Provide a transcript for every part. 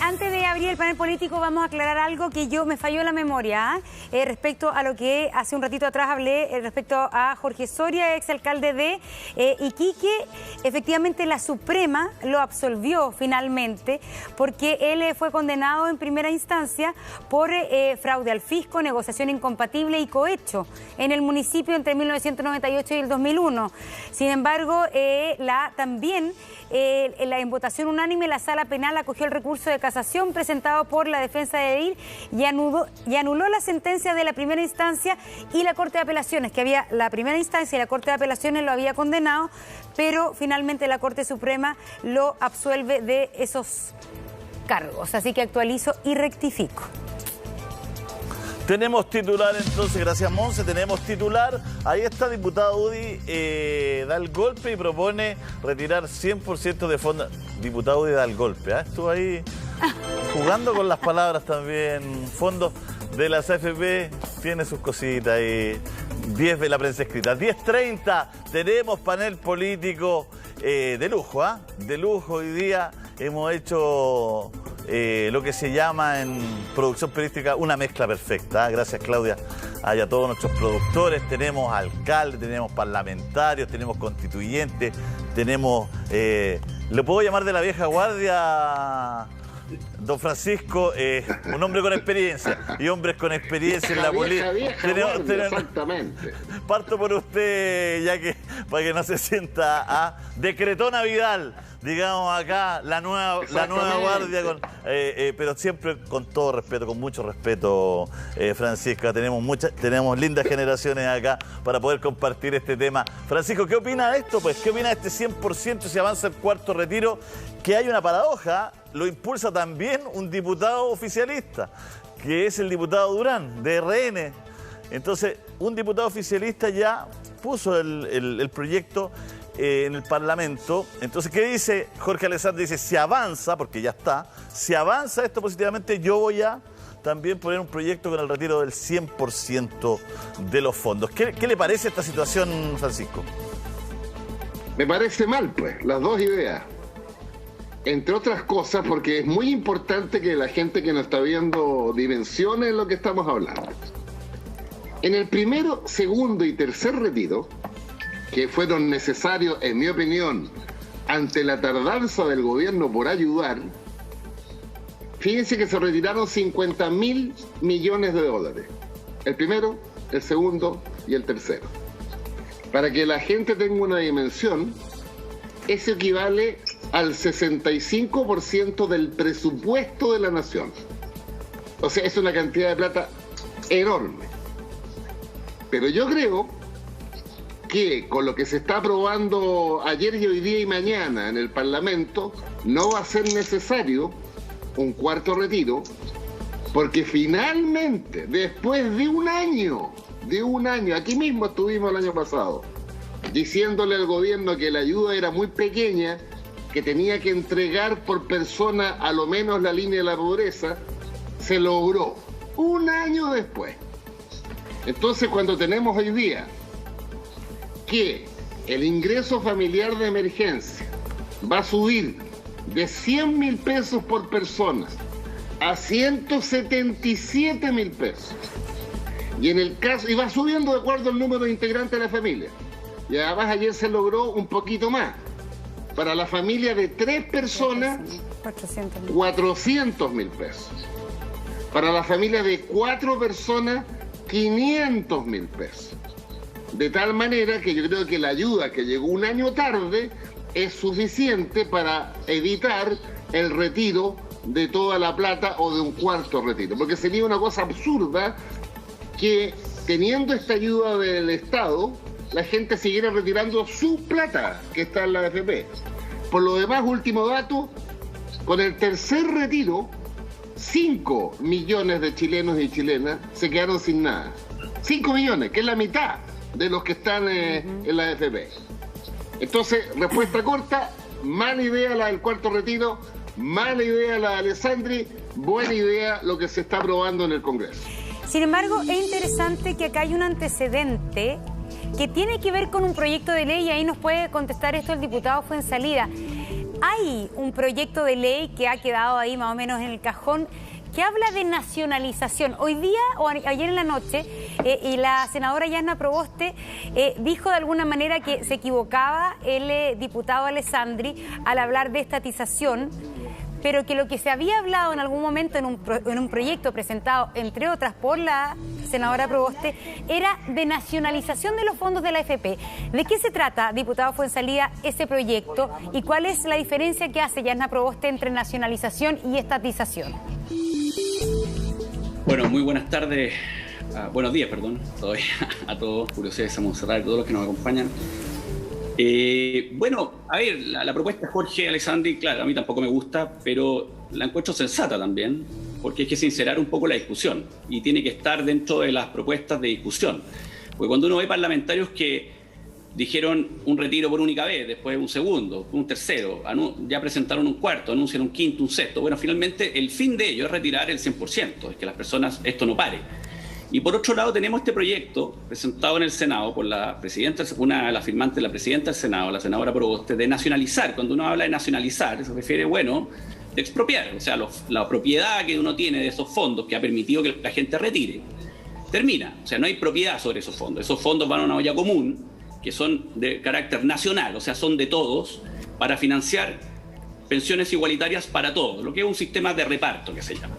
antes de abrir el panel político, vamos a aclarar algo que me falló la memoria, respecto a lo que hace un ratito atrás hablé, respecto a Jorge Soria, exalcalde de Iquique. Efectivamente, la Suprema lo absolvió finalmente, porque él fue condenado en primera instancia por fraude al fisco, negociación incompatible y cohecho en el municipio entre 1998 y el 2001. Sin embargo, en votación unánime, la Sala Penal acogió el recurso de casación presentado por la defensa de Edil y anuló la sentencia de la primera instancia y la Corte de Apelaciones, que había la primera instancia y la Corte de Apelaciones lo había condenado, pero finalmente la Corte Suprema lo absuelve de esos cargos. Así que actualizo y rectifico. Tenemos titular entonces, gracias Monse, tenemos titular. Ahí está, diputado UDI da el golpe y propone retirar 100% de fondos. Diputado UDI da el golpe, estuvo ahí jugando con las palabras también. Fondos de las AFP, tiene sus cositas ahí. 10 de la prensa escrita. 10:30, tenemos panel político de lujo, de lujo hoy día. Hemos hecho lo que se llama en producción periodística una mezcla perfecta. Gracias, Claudia, a todos nuestros productores. Tenemos alcaldes, tenemos parlamentarios, tenemos constituyentes, tenemos... ¿le puedo llamar de la vieja guardia, don Francisco? Un hombre con experiencia y hombres con experiencia en la política. Exactamente. Parto por usted, ya que para que no se sienta decretó Navidad, digamos acá, la nueva guardia, pero siempre con todo respeto, con mucho respeto, Francisco. Tenemos lindas generaciones acá para poder compartir este tema. Francisco, ¿qué opina de esto? Pues, ¿qué opina de este 100% si avanza el cuarto retiro? Que hay una paradoja, lo impulsa también un diputado oficialista, que es el diputado Durán, de RN. Entonces, un diputado oficialista ya puso el proyecto en el Parlamento. Entonces, ¿qué dice Jorge Alessandri? Dice, si avanza, porque ya está, si avanza esto positivamente, yo voy a también poner un proyecto con el retiro del 100% de los fondos. ¿Qué le parece esta situación, Francisco? Me parece mal, pues, las dos ideas. Entre otras cosas, porque es muy importante que la gente que nos está viendo dimensione lo que estamos hablando. En el primero, segundo y tercer retiro, que fueron necesarios, en mi opinión, ante la tardanza del gobierno por ayudar, fíjense que se retiraron 50.000 millones de dólares. El primero, el segundo y el tercero. Para que la gente tenga una dimensión, eso equivale al 65% del presupuesto de la nación. O sea, es una cantidad de plata enorme. Pero yo creo que con lo que se está aprobando ayer y hoy día y mañana en el Parlamento, no va a ser necesario un cuarto retiro, porque finalmente, después de un año, aquí mismo estuvimos el año pasado, diciéndole al gobierno que la ayuda era muy pequeña, que tenía que entregar por persona a lo menos la línea de la pobreza, se logró un año después. Entonces, cuando tenemos hoy día que el ingreso familiar de emergencia va a subir de 100.000 pesos por persona a 177.000 pesos, y va subiendo de acuerdo al número de integrantes de la familia, y además ayer se logró un poquito más. Para la familia de 3 personas, 400.000 pesos. Para la familia de 4 personas, 500.000 pesos. De tal manera que yo creo que la ayuda que llegó un año tarde es suficiente para evitar el retiro de toda la plata o de un cuarto retiro. Porque sería una cosa absurda que, teniendo esta ayuda del Estado, la gente siguiera retirando su plata que está en la AFP. Por lo demás, último dato, con el tercer retiro, 5 millones de chilenos y chilenas se quedaron sin nada. 5 millones, que es la mitad de los que están en la AFP. Entonces, respuesta corta, mala idea la del cuarto retiro, mala idea la de Alessandri, buena idea lo que se está aprobando en el Congreso. Sin embargo, es interesante que acá hay un antecedente que tiene que ver con un proyecto de ley, y ahí nos puede contestar esto el diputado Fuenzalida. Hay un proyecto de ley que ha quedado ahí más o menos en el cajón que habla de nacionalización. Hoy día, o ayer en la noche, y la senadora Yasna Proboste dijo de alguna manera que se equivocaba el diputado Alessandri al hablar de estatización, pero que lo que se había hablado en algún momento en un proyecto presentado, entre otras, por la senadora Proboste, era de nacionalización de los fondos de la AFP. ¿De qué se trata, diputado Fuenzalía, ese proyecto? ¿Y cuál es la diferencia que hace Yasna Proboste entre nacionalización y estatización? Bueno, muy buenas tardes, buenos días, perdón, todavía a todos, Julio César, Montserrat y todos los que nos acompañan. Bueno, a ver, la propuesta de Jorge Alessandri, claro, a mí tampoco me gusta, pero la encuentro sensata también, porque hay que sincerar un poco la discusión y tiene que estar dentro de las propuestas de discusión. Porque cuando uno ve parlamentarios que dijeron un retiro por única vez, después un segundo, un tercero, ya presentaron un cuarto, anuncian un quinto, un sexto. Bueno, finalmente el fin de ello es retirar el 100%, es que las personas, esto no pare. Y por otro lado tenemos este proyecto presentado en el Senado por la presidenta, una de las firmantes de la presidenta del Senado, la senadora Proboste, de nacionalizar. Cuando uno habla de nacionalizar, se refiere, bueno, de expropiar. O sea, la propiedad que uno tiene de esos fondos que ha permitido que la gente retire, termina. O sea, no hay propiedad sobre esos fondos. Esos fondos van a una olla común, que son de carácter nacional, o sea, son de todos, para financiar pensiones igualitarias para todos, lo que es un sistema de reparto que se llama.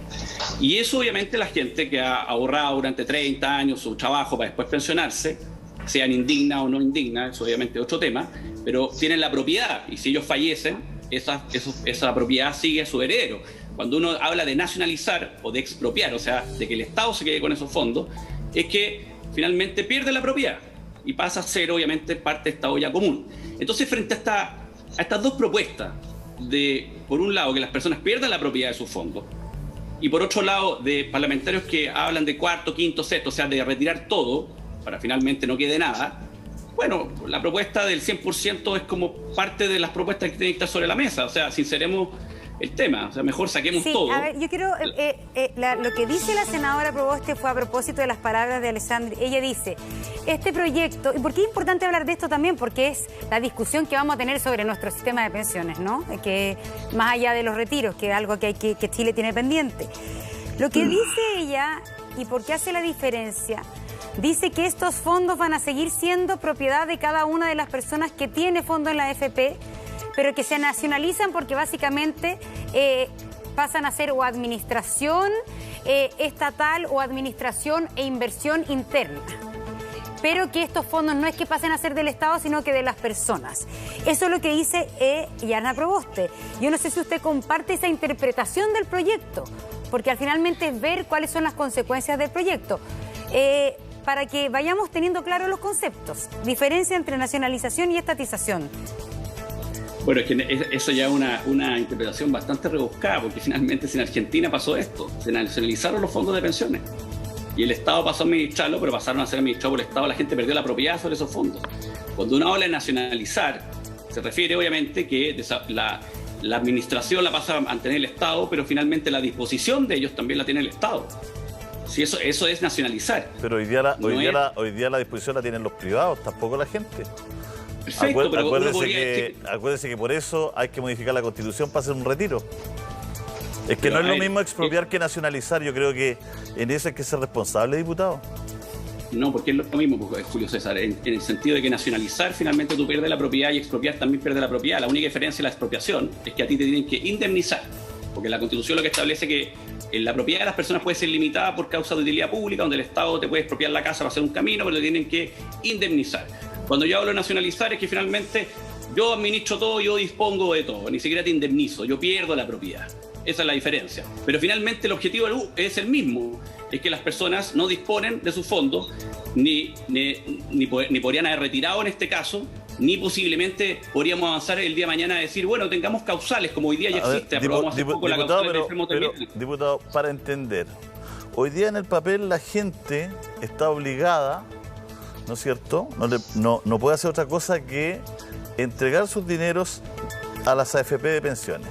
Y eso obviamente la gente que ha ahorrado durante 30 años su trabajo para después pensionarse, sean indignas o no indignas, eso obviamente es otro tema, pero tienen la propiedad y si ellos fallecen, esa propiedad sigue a su heredero. Cuando uno habla de nacionalizar o de expropiar, o sea, de que el Estado se quede con esos fondos, es que finalmente pierde la propiedad y pasa a ser obviamente parte de esta olla común. Entonces, frente a estas dos propuestas de, por un lado, que las personas pierdan la propiedad de sus fondos, y por otro lado, de parlamentarios que hablan de cuarto, quinto, sexto, o sea, de retirar todo, para finalmente no quede nada, bueno, la propuesta del 100% es como parte de las propuestas que tienen que estar sobre la mesa, o sea, sinceremos el tema, o sea, mejor saquemos todo. A ver, yo quiero, lo que dice la senadora Proboste fue a propósito de las palabras de Alessandri. Ella dice, este proyecto, y por qué es importante hablar de esto también, porque es la discusión que vamos a tener sobre nuestro sistema de pensiones, ¿no? Que más allá de los retiros, que es algo que Chile tiene pendiente. Lo que dice ella, y por qué hace la diferencia, dice que estos fondos van a seguir siendo propiedad de cada una de las personas que tiene fondo en la AFP, pero que se nacionalizan porque básicamente pasan a ser o administración estatal o administración e inversión interna. Pero que estos fondos no es que pasen a ser del Estado, sino que de las personas. Eso es lo que dice Yasna Proboste. Yo no sé si usted comparte esa interpretación del proyecto, porque al finalmente es ver cuáles son las consecuencias del proyecto. Para que vayamos teniendo claros los conceptos. Diferencia entre nacionalización y estatización. Bueno, es que eso ya es una interpretación bastante rebuscada, porque finalmente en Argentina pasó esto, se nacionalizaron los fondos de pensiones y el Estado pasó a administrarlo, pero pasaron a ser administrados por el Estado, la gente perdió la propiedad sobre esos fondos. Cuando uno habla de nacionalizar, se refiere obviamente que la administración la pasa a mantener el Estado, pero finalmente la disposición de ellos también la tiene el Estado. Si eso es nacionalizar. Pero hoy día la disposición la tienen los privados, tampoco la gente. Perfecto, pero acuérdese que por eso hay que modificar la Constitución para hacer un retiro. Es que no es lo mismo expropiar que nacionalizar. Yo creo que en eso hay que ser responsable, diputado. No, porque es lo mismo, Julio César, en el sentido de que nacionalizar finalmente tú pierdes la propiedad y expropiar también pierdes la propiedad. La única diferencia de la expropiación es que a ti te tienen que indemnizar, porque la Constitución lo que establece que la propiedad de las personas puede ser limitada por causa de utilidad pública, donde el Estado te puede expropiar la casa para hacer un camino, pero te tienen que indemnizar. Cuando yo hablo de nacionalizar es que finalmente yo administro todo, yo dispongo de todo, ni siquiera te indemnizo, yo pierdo la propiedad. Esa es la diferencia. Pero finalmente el objetivo es el mismo, es que las personas no disponen de sus fondos, ni podrían haber retirado en este caso, ni posiblemente podríamos avanzar el día de mañana a decir, bueno, tengamos causales, como hoy día ya existe, aprobamos hace poco la causal del enfermo terminal. Diputado, para entender, hoy día en el papel la gente está obligada, ¿no es cierto? No puede hacer otra cosa que entregar sus dineros a las AFP de pensiones.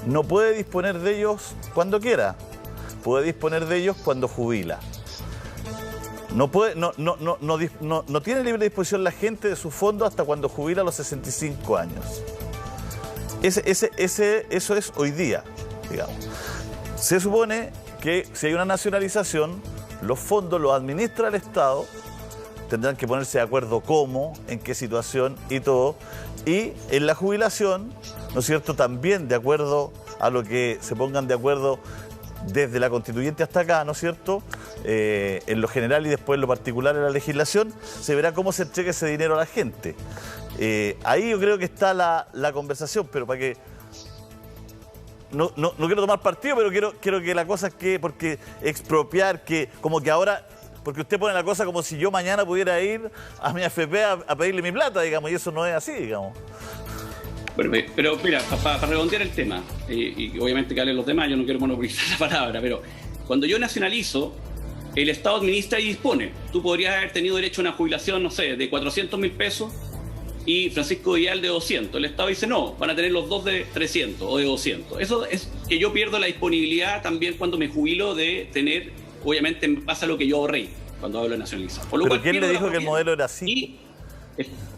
No puede disponer de ellos cuando quiera, puede disponer de ellos cuando jubila. No tiene libre disposición la gente de su fondo hasta cuando jubila a los 65 años. Eso es hoy día, digamos. Se supone que si hay una nacionalización, los fondos los administra el Estado, tendrán que ponerse de acuerdo cómo, en qué situación y todo. Y en la jubilación, ¿no es cierto?, también de acuerdo a lo que se pongan de acuerdo desde la constituyente hasta acá, ¿no es cierto?, en lo general y después en lo particular en la legislación, se verá cómo se entrega ese dinero a la gente. Ahí yo creo que está la conversación, pero para que... No quiero tomar partido, pero quiero que la cosa es que, porque expropiar, que como que ahora, porque usted pone la cosa como si yo mañana pudiera ir a mi AFP a pedirle mi plata, digamos, y eso no es así, digamos. Bueno, pero mira, para redondear el tema, y obviamente que hablen los demás, yo no quiero monopolizar la palabra, pero cuando yo nacionalizo, el Estado administra y dispone. Tú podrías haber tenido derecho a una jubilación, no sé, de 400.000 pesos, y Francisco Vidal de 200. El Estado dice, no, van a tener los dos de 300 o de 200. Eso es que yo pierdo la disponibilidad también cuando me jubilo de tener, obviamente, pasa lo que yo ahorré cuando hablo de nacionalizar. ¿Pero quién le dijo que el modelo era así?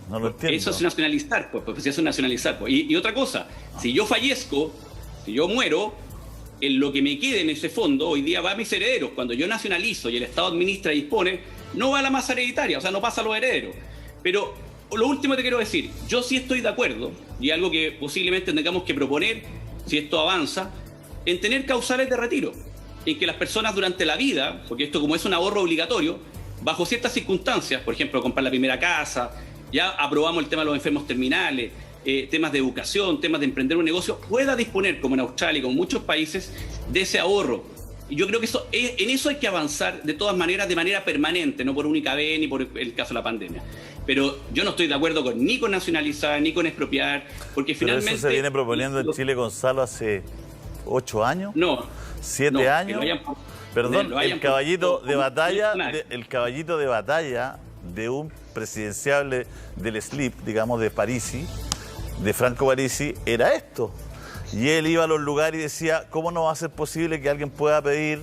No lo entiendo. Eso es nacionalizar, pues eso es nacionalizar. Pues. Y otra cosa, si yo fallezco, si yo muero, en lo que me quede en ese fondo, hoy día va a mis herederos. Cuando yo nacionalizo y el Estado administra y dispone, no va a la masa hereditaria, o sea, no pasa a los herederos. Pero lo último que te quiero decir, yo sí estoy de acuerdo, y algo que posiblemente tengamos que proponer, si esto avanza, en tener causales de retiro, en que las personas durante la vida, porque esto como es un ahorro obligatorio, bajo ciertas circunstancias, por ejemplo, comprar la primera casa, ya aprobamos el tema de los enfermos terminales, temas de educación, temas de emprender un negocio, pueda disponer, como en Australia y como en muchos países, de ese ahorro. Y yo creo que en eso hay que avanzar de todas maneras, de manera permanente, no por única vez ni por el caso de la pandemia. Pero yo no estoy de acuerdo ni con nacionalizar, ni con expropiar, porque finalmente... ¿Pero eso se viene proponiendo en Chile, Gonzalo, hace 8 años? No. ¿7 años? Perdón, el caballito de batalla de un presidenciable del SLIP, digamos, de Parisi, de Franco Parisi, era esto. Y él iba a los lugares y decía, ¿cómo no va a ser posible que alguien pueda pedir,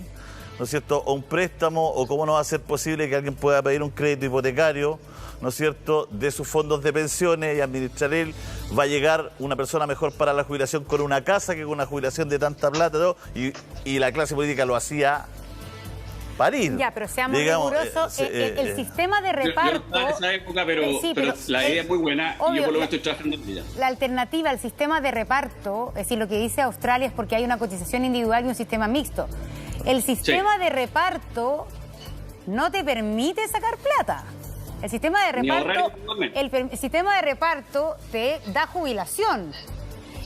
¿no es cierto?, un préstamo, o cómo no va a ser posible que alguien pueda pedir un crédito hipotecario, ¿no es cierto?, de sus fondos de pensiones y administrar él? Va a llegar una persona mejor para la jubilación con una casa que con una jubilación de tanta plata, ¿no? Y la clase política lo hacía parir. Ya, pero seamos rigurosos. El sistema de reparto... Yo en esa época, pero la idea es muy buena, obvio, y yo por lo menos estoy trabajando en ella. La alternativa al sistema de reparto, es decir, lo que dice Australia es porque hay una cotización individual y un sistema mixto. El sistema de reparto no te permite sacar plata. El sistema de reparto te da jubilación.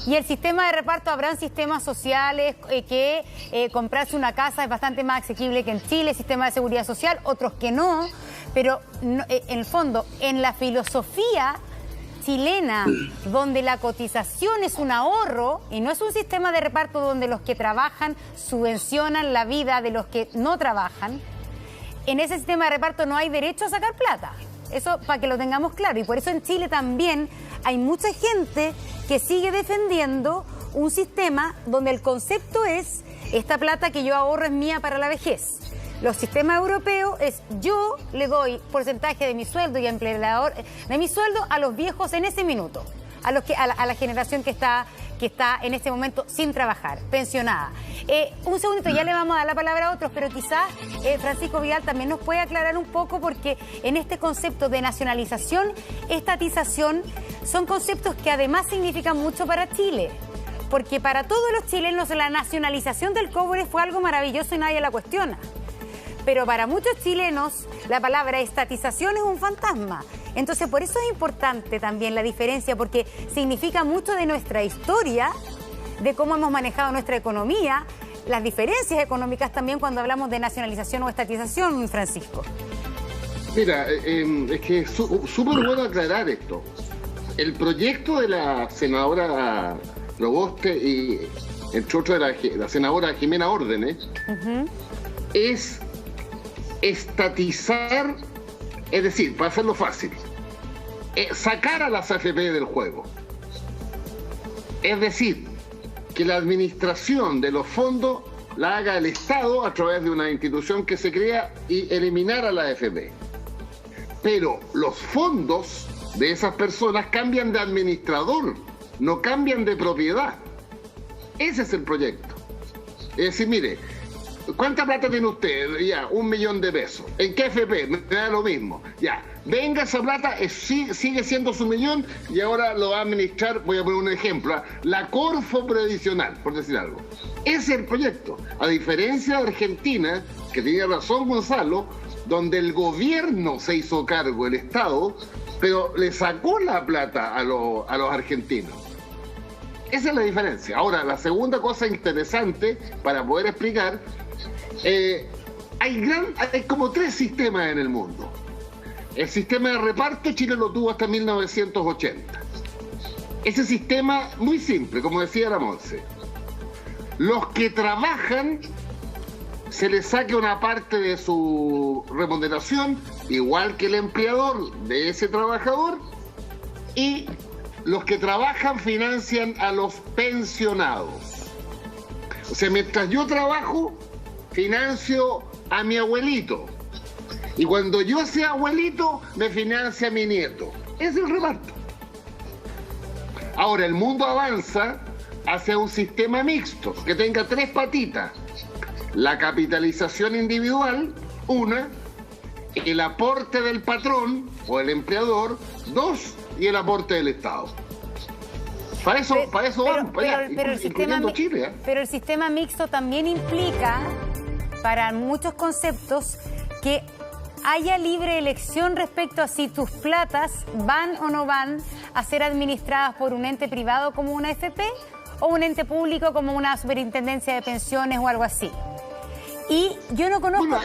Y el sistema de reparto, habrán sistemas sociales que comprarse una casa es bastante más asequible que en Chile, el sistema de seguridad social, otros que no, pero en el fondo, en la filosofía chilena, donde la cotización es un ahorro y no es un sistema de reparto donde los que trabajan subvencionan la vida de los que no trabajan, en ese sistema de reparto no hay derecho a sacar plata. Eso para que lo tengamos claro. Y por eso en Chile también hay mucha gente que sigue defendiendo un sistema donde el concepto es, esta plata que yo ahorro es mía para la vejez. Los sistemas europeos es, yo le doy porcentaje de mi sueldo y empleador de mi sueldo a los viejos en ese minuto, a la generación que está en este momento sin trabajar, pensionada. Un segundito, ya le vamos a dar la palabra a otros, pero quizás Francisco Vidal también nos puede aclarar un poco, porque en este concepto de nacionalización, estatización, son conceptos que además significan mucho para Chile. Porque para todos los chilenos la nacionalización del cobre fue algo maravilloso y nadie la cuestiona. Pero para muchos chilenos la palabra estatización es un fantasma. Entonces, por eso es importante también la diferencia, porque significa mucho de nuestra historia, de cómo hemos manejado nuestra economía, las diferencias económicas también cuando hablamos de nacionalización o estatización, Francisco. Mira, es que es súper bueno aclarar esto. El proyecto de la senadora Proboste y, entre otros, de la senadora Jimena Órdenes, es estatizar, es decir, para hacerlo fácil, sacar a las AFP del juego. Es decir, que la administración de los fondos la haga el Estado a través de una institución que se crea y eliminar a la AFP. Pero los fondos de esas personas cambian de administrador no cambian de propiedad. Ese es el proyecto. Es decir, mire, ¿cuánta plata tiene usted? Ya, 1 millón de pesos. ¿En qué FP? Me da lo mismo. Ya, venga esa plata, sigue siendo su millón y ahora lo va a administrar, voy a poner un ejemplo, la Corfo Previsional, por decir algo. Ese es el proyecto. A diferencia de Argentina, que tenía razón Gonzalo, donde el gobierno se hizo cargo, el Estado, pero le sacó la plata a los argentinos. Esa es la diferencia. Ahora, la segunda cosa interesante para poder explicar, hay como 3 sistemas en el mundo. El sistema de reparto Chile lo tuvo hasta 1980. Ese sistema muy simple, como decía la Monse. Los que trabajan se les saque una parte de su remuneración, igual que el empleador de ese trabajador, y los que trabajan financian a los pensionados. O sea, mientras yo trabajo, financio a mi abuelito. Y cuando yo sea abuelito, me financia a mi nieto. Ese es el reparto. Ahora, el mundo avanza hacia un sistema mixto, que tenga 3 patitas. La capitalización individual, 1, el aporte del patrón o el empleador, 2, y el aporte del Estado. Para eso vamos, incluyendo Chile, ¿eh? Pero el sistema mixto también implica, para muchos conceptos, que haya libre elección respecto a si tus platas van o no van a ser administradas por un ente privado como una AFP o un ente público como una superintendencia de pensiones o algo así. Y yo no conozco...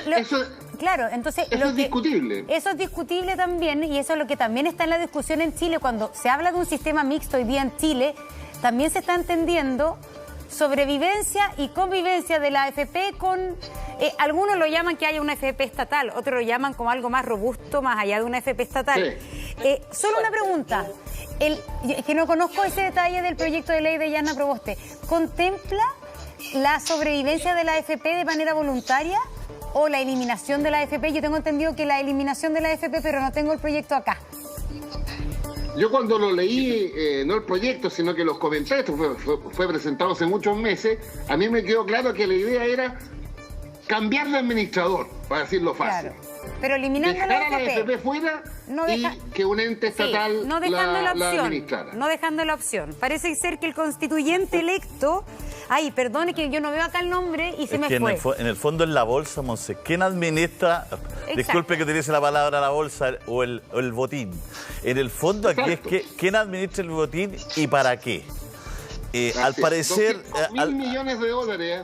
Claro, entonces... Eso es discutible. Eso es discutible también, y eso es lo que también está en la discusión en Chile. Cuando se habla de un sistema mixto hoy día en Chile, también se está entendiendo sobrevivencia y convivencia de la AFP con... algunos lo llaman que haya una AFP estatal, otros lo llaman como algo más robusto, más allá de una AFP estatal. Sí. Solo una pregunta, que no conozco ese detalle del proyecto de ley de Yana Proboste. ¿Contempla la sobrevivencia de la AFP de manera voluntaria o la eliminación de la AFP? Yo tengo entendido que la eliminación de la AFP, pero no tengo el proyecto acá. Yo cuando lo leí, no el proyecto, sino que los comentarios, fue presentado hace muchos meses, a mí me quedó claro que la idea era cambiar de administrador, para decirlo fácil. Claro. Pero eliminando dejar a la AFP fuera y que un ente estatal la administrara. No dejando la opción. Parece ser que el constituyente electo... Ay, perdone que yo no veo acá el nombre y se me fue. En el fondo es la bolsa, Monse. ¿Quién administra? Exacto. Disculpe que utilice la palabra la bolsa o el botín. En el fondo aquí es ¿quién administra el botín y para qué? Al parecer... $200.000 millones de dólares,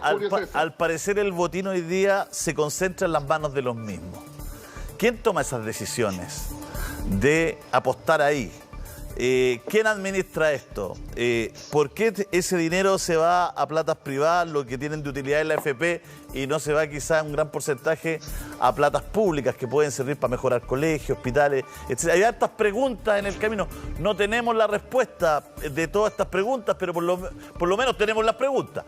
al parecer el botín hoy día se concentra en las manos de los mismos. ¿Quién toma esas decisiones de apostar ahí? ¿Quién administra esto? ¿Por qué ese dinero se va a platas privadas, lo que tienen de utilidad en la AFP, y no se va quizás un gran porcentaje a platas públicas que pueden servir para mejorar colegios, hospitales, etc.? Hay hartas preguntas en el camino. No tenemos la respuesta de todas estas preguntas, pero por lo menos tenemos las preguntas.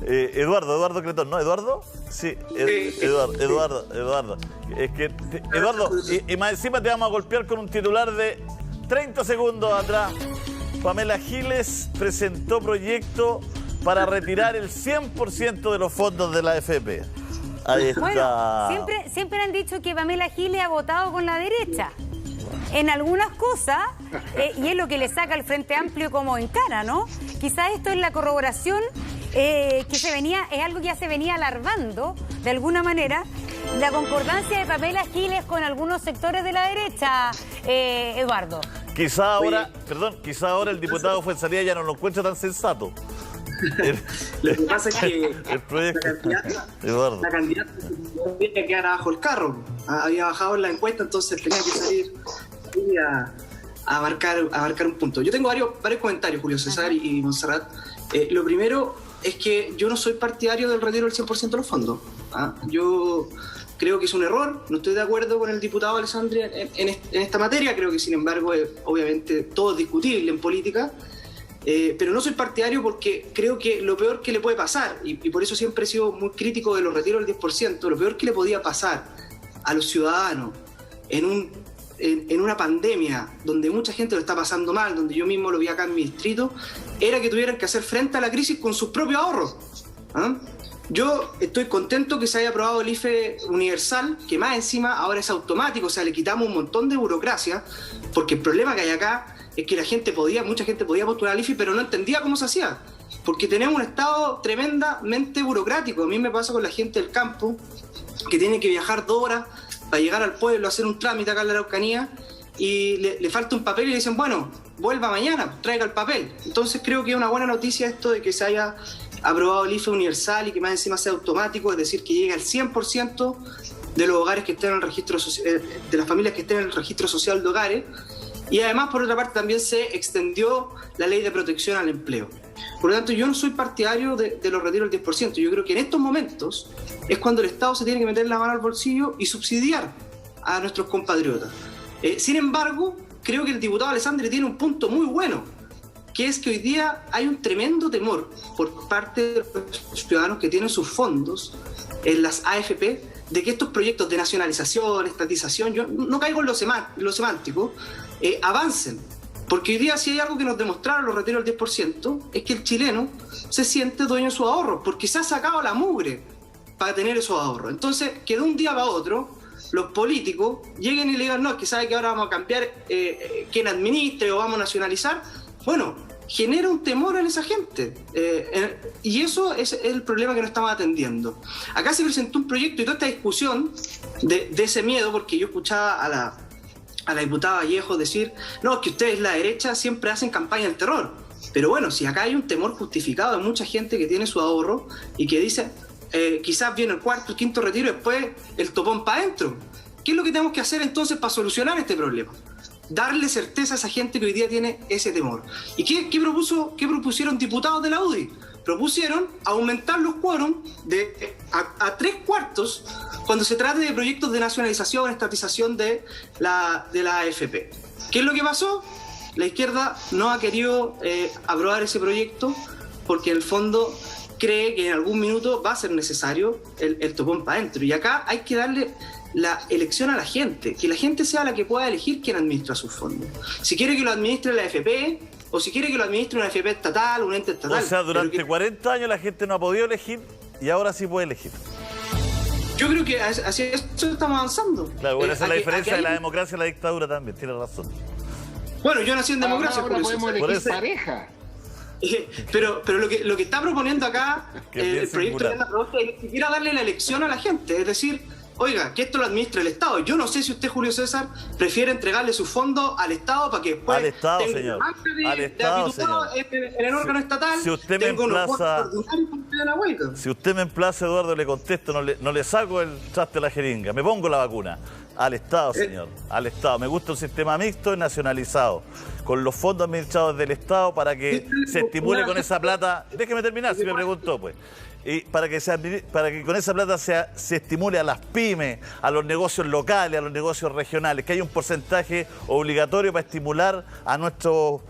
Eduardo Cretón, ¿no? ¿Eduardo? Sí, Eduardo. Es que, Eduardo, y más encima te vamos a golpear con un titular de 30 segundos atrás. Pamela Giles presentó proyecto para retirar el 100% de los fondos de la AFP. Ahí está. Bueno, siempre han dicho que Pamela Giles ha votado con la derecha en algunas cosas, y es lo que le saca al Frente Amplio como en cara, ¿no? Quizás esto es la corroboración que es algo que ya se venía alarmando, de alguna manera, la concordancia de Pamela Giles con algunos sectores de la derecha, Eduardo. Quizá ahora el diputado Fuenzalía ya no lo encuentra tan sensato. Lo que pasa es que el proyecto, la candidata tenía que quedar abajo el carro. Había bajado en la encuesta, entonces tenía que salir a marcar un punto. Yo tengo varios comentarios, Julio César y Montserrat. Lo primero es que yo no soy partidario del retiro del 100% de los fondos. Yo creo que es un error, no estoy de acuerdo con el diputado Alessandri en esta materia. Creo que, sin embargo, obviamente todo es discutible en política. Pero no soy partidario porque creo que lo peor que le puede pasar, y por eso siempre he sido muy crítico de los retiros del 10%, lo peor que le podía pasar a los ciudadanos en un en una pandemia donde mucha gente lo está pasando mal, donde yo mismo lo vi acá en mi distrito, era que tuvieran que hacer frente a la crisis con sus propios ahorros. ¿Ah? Yo estoy contento que se haya aprobado el IFE universal, que más encima ahora es automático, o sea, le quitamos un montón de burocracia, porque el problema que hay acá es que mucha gente podía postular al IFE, pero no entendía cómo se hacía, porque tenemos un Estado tremendamente burocrático. A mí me pasa con la gente del campo, que tiene que viajar 2 horas para llegar al pueblo, hacer un trámite acá en la Araucanía, y le falta un papel y le dicen, bueno, vuelva mañana, traiga el papel. Entonces creo que es una buena noticia esto de que se haya aprobado el IFE universal y que más encima sea automático, es decir, que llegue al 100% de los hogares que estén en el registro de las familias que estén en el registro social de hogares. Y además, por otra parte, también se extendió la ley de protección al empleo. Por lo tanto, yo no soy partidario de los retiros del 10%. Yo creo que en estos momentos es cuando el Estado se tiene que meter la mano al bolsillo y subsidiar a nuestros compatriotas. Sin embargo, creo que el diputado Alessandri tiene un punto muy bueno, que es que hoy día hay un tremendo temor por parte de los ciudadanos que tienen sus fondos en las AFP, de que estos proyectos de nacionalización, estatización, yo no caigo en lo semántico, avancen. Porque hoy día si hay algo que nos demostraron los retiros del 10%, es que el chileno se siente dueño de sus ahorros, porque se ha sacado la mugre para tener esos ahorros. Entonces, que de un día para otro los políticos lleguen y le digan, no, es que sabe que ahora vamos a cambiar quién administre o vamos a nacionalizar. Bueno, genera un temor en esa gente. Y eso es el problema que no estamos atendiendo. Acá se presentó un proyecto y toda esta discusión de ese miedo, porque yo escuchaba a la diputada Vallejo decir, no, es que ustedes, la derecha, siempre hacen campaña del terror. Pero bueno, si acá hay un temor justificado de mucha gente que tiene su ahorro y que dice, quizás viene el cuarto, el quinto retiro y después el topón para adentro. ¿Qué es lo que tenemos que hacer entonces para solucionar este problema? Darle certeza a esa gente que hoy día tiene ese temor. ¿Y qué propusieron diputados de la UDI? Propusieron aumentar los quórum a 3/4 cuando se trate de proyectos de nacionalización, estatización de la AFP. ¿Qué es lo que pasó? La izquierda no ha querido aprobar ese proyecto porque en el fondo cree que en algún minuto va a ser necesario el topón para adentro. Y acá hay que darle la elección a la gente, que la gente sea la que pueda elegir quién administra sus fondos. Si quiere que lo administre la AFP o si quiere que lo administre una AFP estatal, un ente estatal. O sea, durante 40 años la gente no ha podido elegir y ahora sí puede elegir. Yo creo que así estamos avanzando. Claro, bueno, esa es la diferencia de la democracia y la dictadura también, tiene razón. Bueno, yo nací en democracia, ahora podemos elegir pareja. Pero lo que está proponiendo acá el proyecto de la propuesta es ni siquiera darle la elección a la gente, es decir, oiga, que esto lo administre el Estado. Yo no sé si usted, Julio César, prefiere entregarle sus fondos al Estado para que después al Estado, tenga señor. al Estado, señor. En el órgano estatal, si usted me emplaza, si usted me emplaza, Eduardo, le contesto, no le saco el traste de la jeringa, me pongo la vacuna. Al Estado, señor, al Estado. Me gusta un sistema mixto y nacionalizado, con los fondos administrados del Estado para que se estimule con esa plata. Déjeme terminar, si me preguntó, pues. Y para que con esa plata se estimule a las pymes, a los negocios locales, a los negocios regionales, que haya un porcentaje obligatorio para estimular a nuestros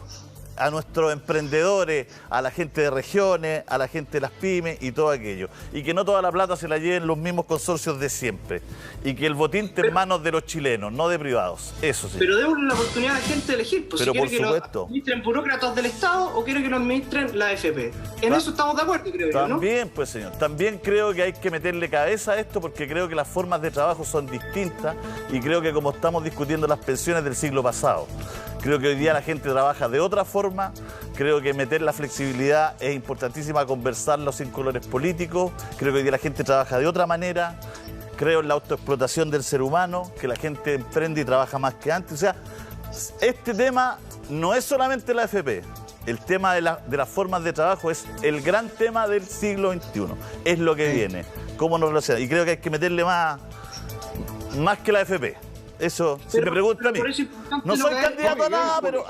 emprendedores, a la gente de regiones, a la gente de las pymes y todo aquello. Y que no toda la plata se la lleven los mismos consorcios de siempre. Y que el botín esté en manos de los chilenos, no de privados. Eso sí. Pero démosle la oportunidad a la gente de elegir. Pues, pero si por quiere que supuesto. lo administren burócratas del Estado o quiere que lo administren la AFP. En eso estamos de acuerdo, creo yo, ¿no? También, pues, señor. También creo que hay que meterle cabeza a esto porque creo que las formas de trabajo son distintas y creo que como estamos discutiendo las pensiones del siglo pasado, creo que hoy día la gente trabaja de otra forma. Creo que meter la flexibilidad es importantísima, conversarlo sin colores políticos. Creo que hoy día la gente trabaja de otra manera. Creo en la autoexplotación del ser humano, que la gente emprende y trabaja más que antes. O sea, este tema no es solamente la AFP. El tema de las formas de trabajo es el gran tema del siglo XXI. Es lo que viene. ¿Cómo nos relacionamos? Y creo que hay que meterle más que la AFP. Eso, si me preguntan a mí. No soy candidato a nada, pero...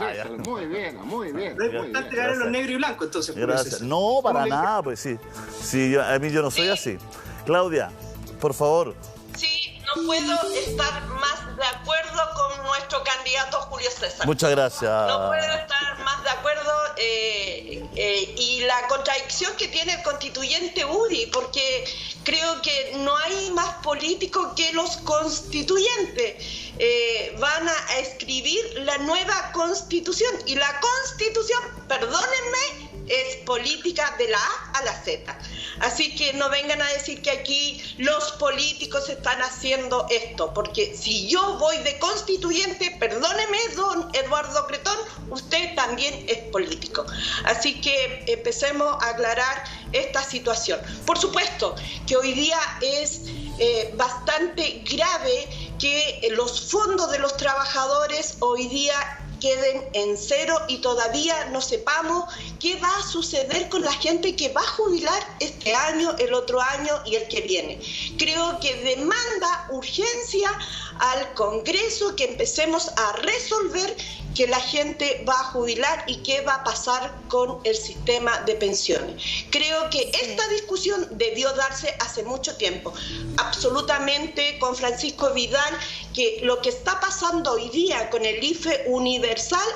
Muy bien. Lo importante es los negros y blancos, entonces. Gracias. No, para nada, pues sí. Sí, a mí yo no soy así. Claudia, por favor. Sí, no puedo estar más de acuerdo con nuestro candidato Julio César. Muchas gracias. No puedo estar más de acuerdo y la contradicción que tiene el constituyente UDI, porque Creo que no hay más políticos que los constituyentes. Van a escribir la nueva constitución y la constitución, perdónenme, es política de la A a la Z. Así que no vengan a decir que aquí los políticos están haciendo esto, porque si yo voy de constituyente, perdóneme, don Eduardo Cretón, usted también es político. Así que empecemos a aclarar esta situación. Por supuesto que hoy día es bastante grave que los fondos de los trabajadores hoy día queden en cero y todavía no sepamos qué va a suceder con la gente que va a jubilar este año, el otro año y el que viene. Creo que demanda urgencia al Congreso que empecemos a resolver que la gente va a jubilar y qué va a pasar con el sistema de pensiones. Creo que esta discusión debió darse hace mucho tiempo. Absolutamente con Francisco Vidal, que lo que está pasando hoy día con el IFE universal,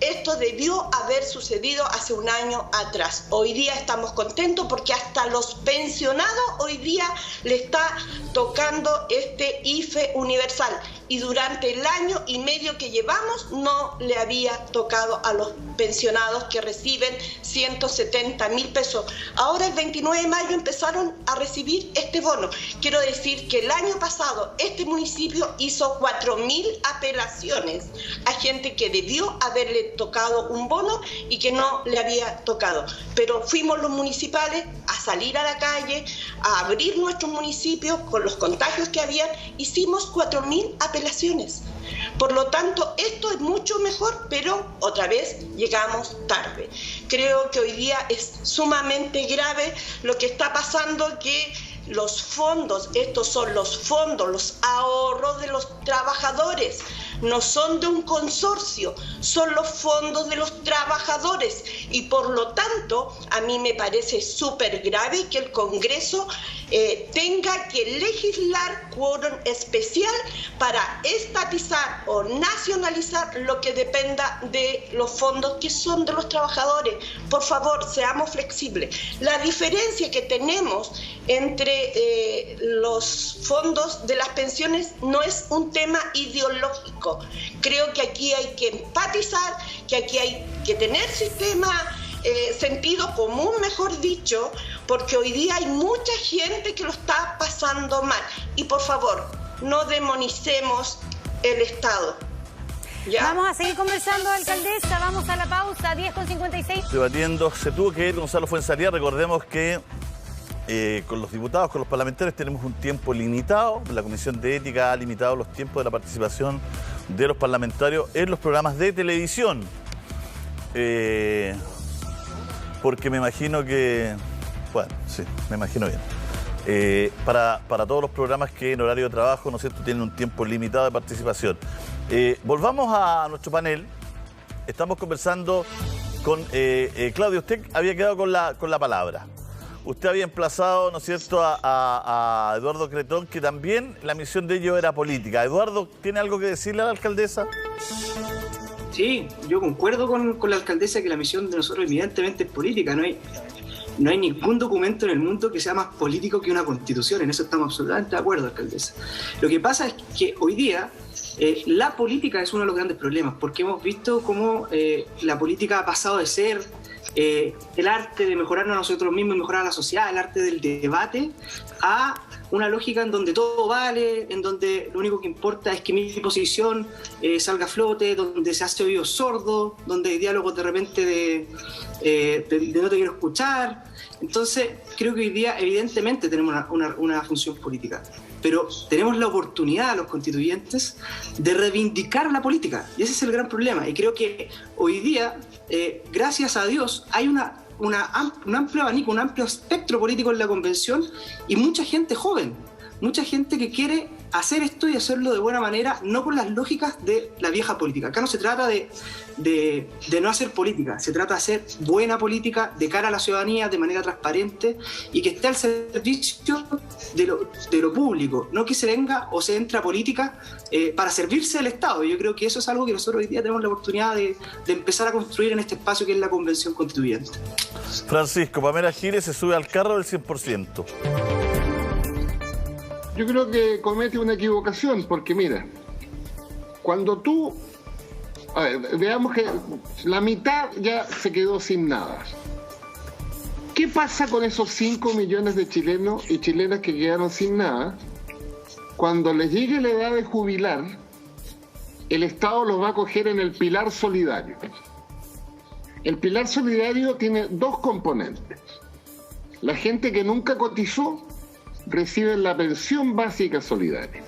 esto debió haber sucedido hace un año atrás. Hoy día estamos contentos porque hasta los pensionados hoy día le está tocando este IFE universal. Y durante el año y medio que llevamos no le había tocado a los pensionados que reciben 170.000 pesos. Ahora el 29 de mayo empezaron a recibir este bono. Quiero decir que el año pasado este municipio hizo 4.000 apelaciones a gente que debió haberle tocado un bono y que no le había tocado. Pero fuimos los municipales a salir a la calle, a abrir nuestros municipios con los contagios que había, hicimos 4.000 apelaciones. Por lo tanto, esto es mucho mejor, pero otra vez llegamos tarde. Creo que hoy día es sumamente grave lo que está pasando, que los fondos, estos son los fondos, los ahorros de los trabajadores, no son de un consorcio, son los fondos de los trabajadores y por lo tanto a mí me parece súper grave que el Congreso tenga que legislar quórum especial para estatizar o nacionalizar lo que dependa de los fondos que son de los trabajadores. Por favor, seamos flexibles. La diferencia que tenemos entre los fondos de las pensiones no es un tema ideológico. Creo que aquí hay que empatizar, que aquí hay que tener sentido común, mejor dicho, porque hoy día hay mucha gente que lo está pasando mal. Y por favor, no demonicemos el Estado. ¿Ya? Vamos a seguir conversando, alcaldesa. Vamos a la pausa, 10:56. Debatiendo, se tuvo que ir Gonzalo Fuenzalía. Recordemos que con los diputados, con los parlamentarios, tenemos un tiempo limitado. La Comisión de Ética ha limitado los tiempos de la participación de los parlamentarios en los programas de televisión. Porque me imagino que... Bueno, sí, me imagino bien. Para todos los programas que en horario de trabajo, ¿no es cierto?, tienen un tiempo limitado de participación. Volvamos a nuestro panel. Estamos conversando con Claudia. Usted había quedado con la palabra. Usted había emplazado, ¿no es cierto?, a Eduardo Cretón, que también la misión de ellos era política. Eduardo, ¿tiene algo que decirle a la alcaldesa? Sí, yo concuerdo con la alcaldesa que la misión de nosotros evidentemente es política. No hay ningún documento en el mundo que sea más político que una constitución. En eso estamos absolutamente de acuerdo, alcaldesa. Lo que pasa es que hoy día la política es uno de los grandes problemas, porque hemos visto cómo la política ha pasado de ser el arte de mejorarnos a nosotros mismos y mejorar a la sociedad, el arte del debate, a una lógica en donde todo vale, en donde lo único que importa es que mi posición salga a flote, donde se hace oído sordo, donde hay diálogos de repente de no te quiero escuchar. Entonces, creo que hoy día evidentemente tenemos una función política, pero tenemos la oportunidad, los constituyentes, de reivindicar la política, y ese es el gran problema. Y creo que hoy día, gracias a Dios, hay un amplio abanico, un amplio espectro político en la convención y mucha gente joven, mucha gente que quiere hacer esto y hacerlo de buena manera, no con las lógicas de la vieja política. Acá no se trata de no hacer política, se trata de hacer buena política de cara a la ciudadanía de manera transparente y que esté al servicio de lo público, no que se venga o se entre a política para servirse del Estado. Yo creo que eso es algo que nosotros hoy día tenemos la oportunidad de empezar a construir en este espacio que es la Convención Constituyente. Francisco, Pamela Giles se sube al carro del 100%. yo creo que comete una equivocación, porque mira, cuando tú, a ver, veamos que la mitad ya se quedó sin nada. ¿Qué pasa con esos 5 millones de chilenos y chilenas que quedaron sin nada? Cuando les llegue la edad de jubilar, el Estado los va a coger en el pilar solidario. El pilar solidario tiene dos componentes. La gente que nunca cotizó recibe la pensión básica solidaria,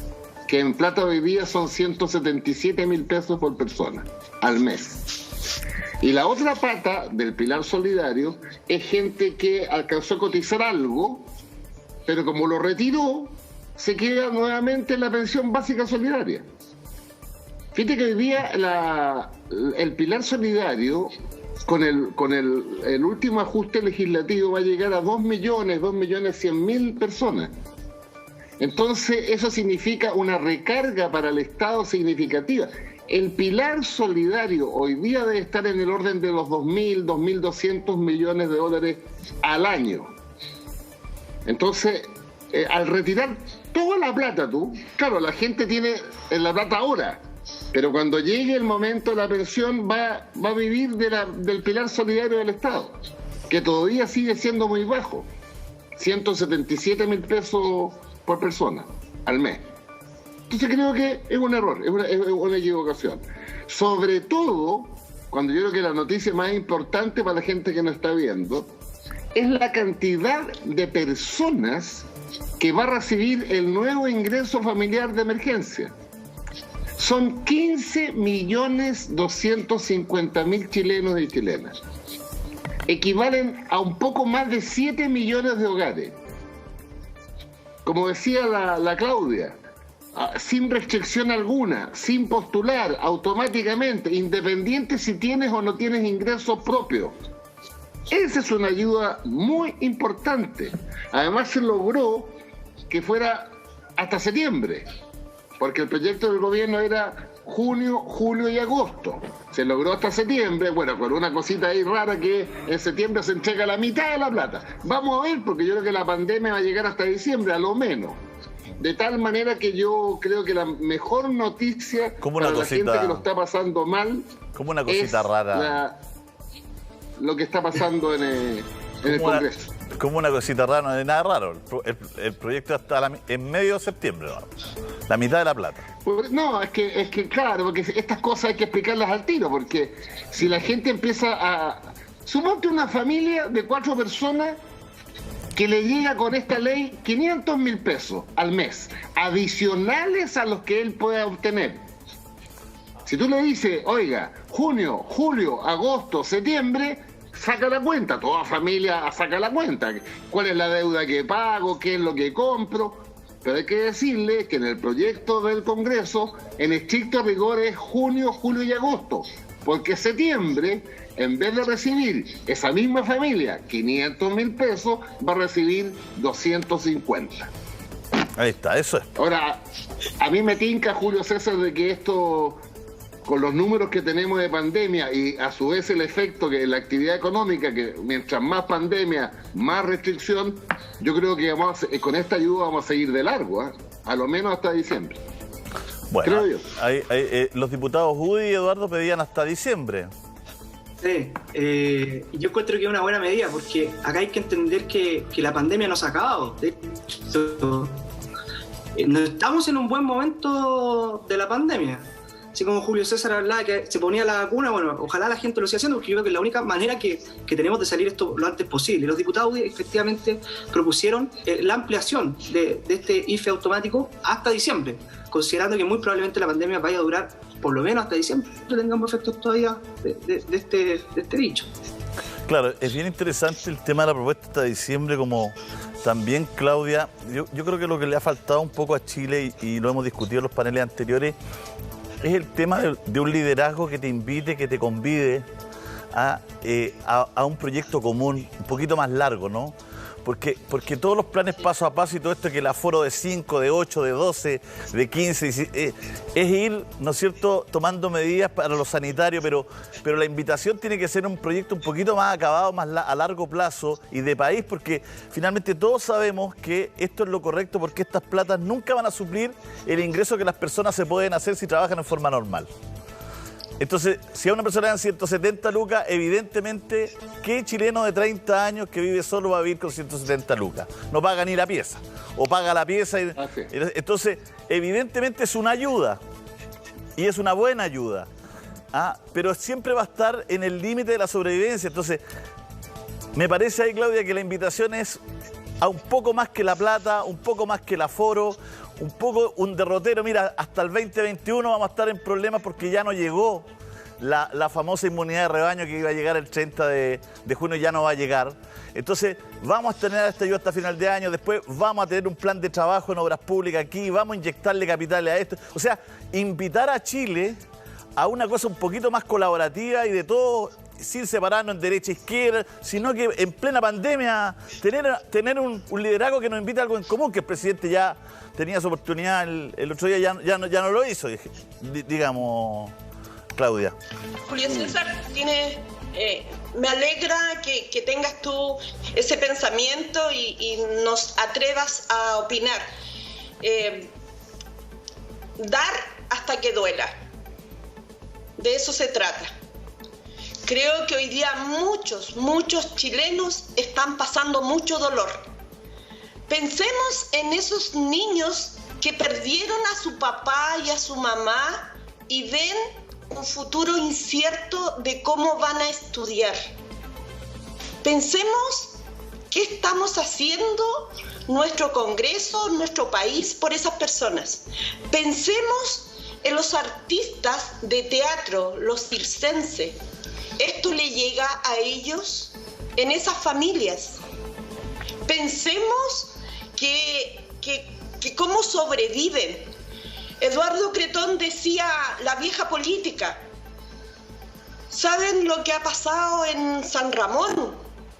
que en plata hoy día son 177.000 pesos por persona al mes. Y la otra pata del pilar solidario es gente que alcanzó a cotizar algo, pero como lo retiró, se queda nuevamente en la pensión básica solidaria. Fíjate que hoy día el pilar solidario, con el último ajuste legislativo, va a llegar a 2.100.000 personas. Entonces, eso significa una recarga para el Estado significativa. El pilar solidario hoy día debe estar en el orden de los 2.000, 2.200 millones de dólares al año. Entonces, al retirar toda la plata claro, la gente tiene la plata ahora, pero cuando llegue el momento de la pensión va a vivir del pilar solidario del Estado, que todavía sigue siendo muy bajo, 177.000 pesos por persona al mes. Entonces creo que es un error, es una equivocación. Sobre todo, cuando yo creo que la noticia más importante para la gente que nos está viendo es la cantidad de personas que va a recibir el nuevo ingreso familiar de emergencia. Son 15.250.000 chilenos y chilenas. Equivalen a un poco más de 7 millones de hogares. Como decía la Claudia, sin restricción alguna, sin postular, automáticamente, independiente si tienes o no tienes ingresos propios. Esa es una ayuda muy importante. Además se logró que fuera hasta septiembre, porque el proyecto del gobierno era junio, julio y agosto. Se logró hasta septiembre, bueno, con una cosita ahí rara que en septiembre se entrega la mitad de la plata. Vamos a ver, porque yo creo que la pandemia va a llegar hasta diciembre, a lo menos. De tal manera que yo creo que la mejor noticia para la gente que lo está pasando mal, como una cosita es rara, lo que está pasando en el Congreso. Como una cosita rara, no es nada raro. El proyecto hasta en medio de septiembre, ¿no? La mitad de la plata. No, es que claro, porque estas cosas hay que explicarlas al tiro, porque si la gente empieza a... Sumarte una familia de 4 personas que le llega con esta ley 500.000 pesos al mes, adicionales a los que él pueda obtener. Si tú le dices, oiga, junio, julio, agosto, septiembre, saca la cuenta, toda familia saca la cuenta. ¿Cuál es la deuda que pago? ¿Qué es lo que compro? Pero hay que decirle que en el proyecto del Congreso, en estricto rigor es junio, julio y agosto, porque septiembre, en vez de recibir esa misma familia 500.000 pesos, va a recibir 250. Ahí está, eso es. Ahora, a mí me tinca, Julio César, de que esto, con los números que tenemos de pandemia y a su vez el efecto que la actividad económica, que mientras más pandemia, más restricción, yo creo que con esta ayuda vamos a seguir de largo, a lo menos hasta diciembre. Bueno, creo yo. Los diputados Udi y Eduardo pedían hasta diciembre. Sí, yo encuentro que es una buena medida, porque acá hay que entender que la pandemia no se ha acabado. De hecho, no estamos en un buen momento de la pandemia. Así como Julio César hablaba que se ponía la vacuna, bueno, ojalá la gente lo siga haciendo, porque yo creo que es la única manera que tenemos de salir esto lo antes posible. Los diputados efectivamente propusieron la ampliación de este IFE automático hasta diciembre, considerando que muy probablemente la pandemia vaya a durar por lo menos hasta diciembre, no tengamos efectos todavía de este bicho. Claro, es bien interesante el tema de la propuesta hasta diciembre, como también, Claudia, yo creo que lo que le ha faltado un poco a Chile, y lo hemos discutido en los paneles anteriores, es el tema de un liderazgo que te invite, que te convide a un proyecto común un poquito más largo, ¿no? porque todos los planes paso a paso y todo esto, que el aforo de 5, de 8, de 12, de 15, es ir, ¿no es cierto?, tomando medidas para lo sanitario, pero la invitación tiene que ser un proyecto un poquito más acabado, más a largo plazo y de país, porque finalmente todos sabemos que esto es lo correcto, porque estas platas nunca van a suplir el ingreso que las personas se pueden hacer si trabajan en forma normal. Entonces, si a una persona le dan 170 lucas, evidentemente, ¿qué chileno de 30 años que vive solo va a vivir con 170 lucas? No paga ni la pieza, o paga la pieza. Entonces, evidentemente es una ayuda, y es una buena ayuda, pero siempre va a estar en el límite de la sobrevivencia. Entonces, me parece ahí, Claudia, que la invitación es a un poco más que la plata, un poco más que el aforo, un poco un derrotero. Mira, hasta el 2021 vamos a estar en problemas porque ya no llegó la famosa inmunidad de rebaño que iba a llegar el 30 de junio, ya no va a llegar. Entonces vamos a tener esta ayuda hasta final de año, después vamos a tener un plan de trabajo en obras públicas aquí, vamos a inyectarle capitales a esto. O sea, invitar a Chile a una cosa un poquito más colaborativa y de todo, sin separarnos en derecha e izquierda, sino que en plena pandemia tener un liderazgo que nos invite a algo en común, que el presidente ya tenía su oportunidad el otro día, ya no lo hizo, digamos, Claudia. Julio César, me alegra que tengas tú ese pensamiento y nos atrevas a opinar. Dar hasta que duela. De eso se trata. Creo que hoy día muchos chilenos están pasando mucho dolor. Pensemos en esos niños que perdieron a su papá y a su mamá y ven un futuro incierto de cómo van a estudiar. Pensemos qué estamos haciendo nuestro Congreso, nuestro país, por esas personas. Pensemos en los artistas de teatro, los circenses. Esto le llega a ellos, en esas familias. Pensemos que cómo sobreviven. Eduardo Cretón decía, la vieja política. ¿Saben lo que ha pasado en San Ramón?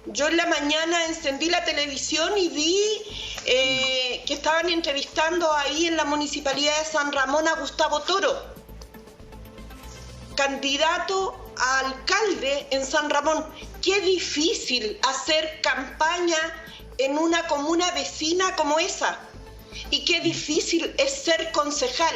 Yo en la mañana encendí la televisión y vi que estaban entrevistando ahí en la Municipalidad de San Ramón a Gustavo Toro, candidato a alcalde en San Ramón. Qué difícil hacer campaña en una comuna vecina como esa. Y qué difícil es ser concejal.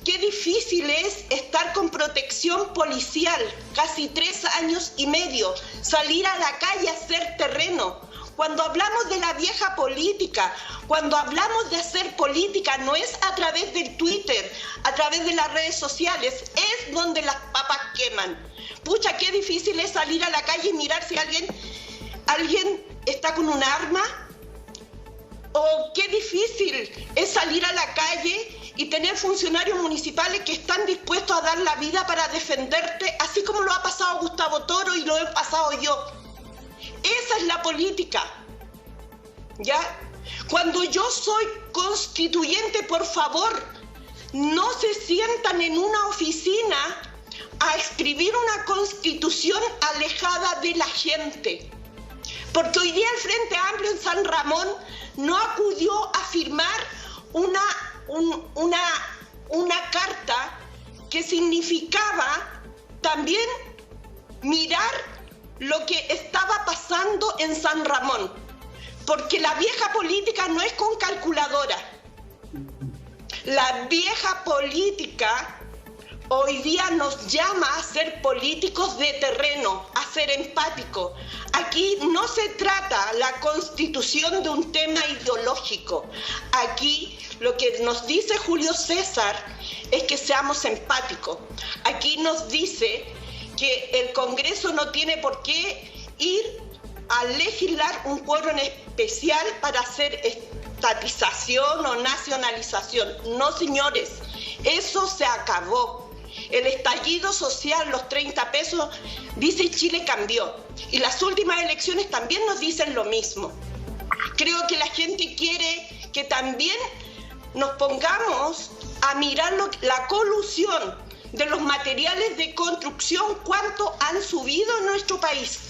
Qué difícil es estar con protección policial, casi 3 años y medio, salir a la calle a hacer terreno. Cuando hablamos de la vieja política, cuando hablamos de hacer política, no es a través del Twitter, a través de las redes sociales, es donde las papas queman. Pucha, qué difícil es salir a la calle y mirar si alguien está con un arma. O qué difícil es salir a la calle y tener funcionarios municipales que están dispuestos a dar la vida para defenderte, así como lo ha pasado Gustavo Toro y lo he pasado yo. Esa es la política, ¿ya? Cuando yo soy constituyente, por favor, no se sientan en una oficina a escribir una constitución alejada de la gente. Porque hoy día el Frente Amplio en San Ramón no acudió a firmar una carta que significaba también mirar lo que estaba pasando en San Ramón. Porque la vieja política no es con calculadora. La vieja política hoy día nos llama a ser políticos de terreno, a ser empáticos. Aquí no se trata la constitución de un tema ideológico. Aquí lo que nos dice Julio César es que seamos empáticos. Aquí nos dice que el Congreso no tiene por qué ir a legislar un pueblo en especial para hacer estatización o nacionalización. No, señores, eso se acabó. El estallido social, los 30 pesos, dice Chile cambió. Y las últimas elecciones también nos dicen lo mismo. Creo que la gente quiere que también nos pongamos a mirar la colusión de los materiales de construcción, cuánto han subido en nuestro país.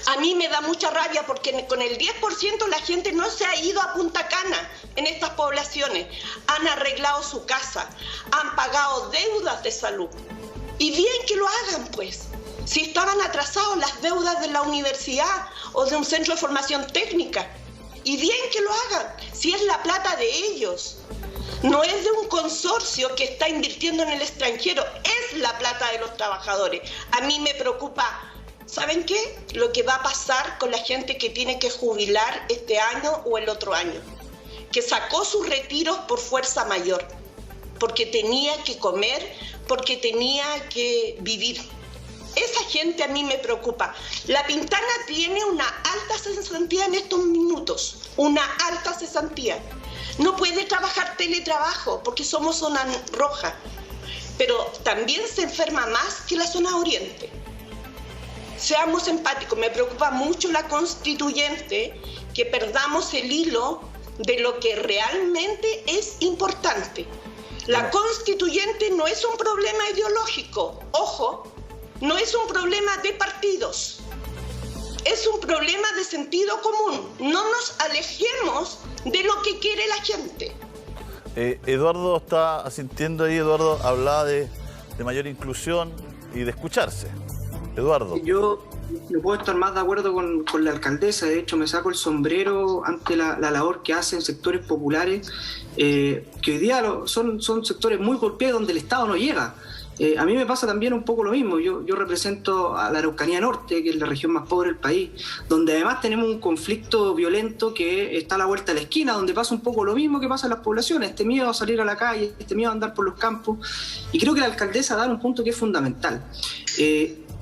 A mí me da mucha rabia porque con el 10% la gente no se ha ido a Punta Cana en estas poblaciones. Han arreglado su casa, han pagado deudas de salud. Y bien que lo hagan, pues. Si estaban atrasados las deudas de la universidad o de un centro de formación técnica. Y bien que lo hagan, si es la plata de ellos. No es de un consorcio que está invirtiendo en el extranjero, es la plata de los trabajadores. A mí me preocupa, ¿saben qué? Lo que va a pasar con la gente que tiene que jubilar este año o el otro año, que sacó sus retiros por fuerza mayor, porque tenía que comer, porque tenía que vivir. Esa gente a mí me preocupa. La Pintana tiene una alta cesantía en estos minutos, una alta cesantía. No puede trabajar teletrabajo porque somos zona roja, pero también se enferma más que la zona oriente. Seamos empáticos, me preocupa mucho la constituyente, que perdamos el hilo de lo que realmente es importante. La constituyente no es un problema ideológico, ojo, no es un problema de partidos, es un problema de sentido común. No nos alejemos de lo que quiere la gente. Eduardo está asintiendo ahí. Eduardo hablaba de mayor inclusión y de escucharse. Eduardo. Yo no puedo estar más de acuerdo con la alcaldesa. De hecho, me saco el sombrero ante la labor que hacen sectores populares, que hoy día son sectores muy golpeados donde el Estado no llega. A mí me pasa también un poco lo mismo. Yo represento a la Araucanía Norte, que es la región más pobre del país, donde además tenemos un conflicto violento que está a la vuelta de la esquina, donde pasa un poco lo mismo que pasa en las poblaciones, este miedo a salir a la calle, este miedo a andar por los campos. Y creo que la alcaldesa da un punto que es fundamental.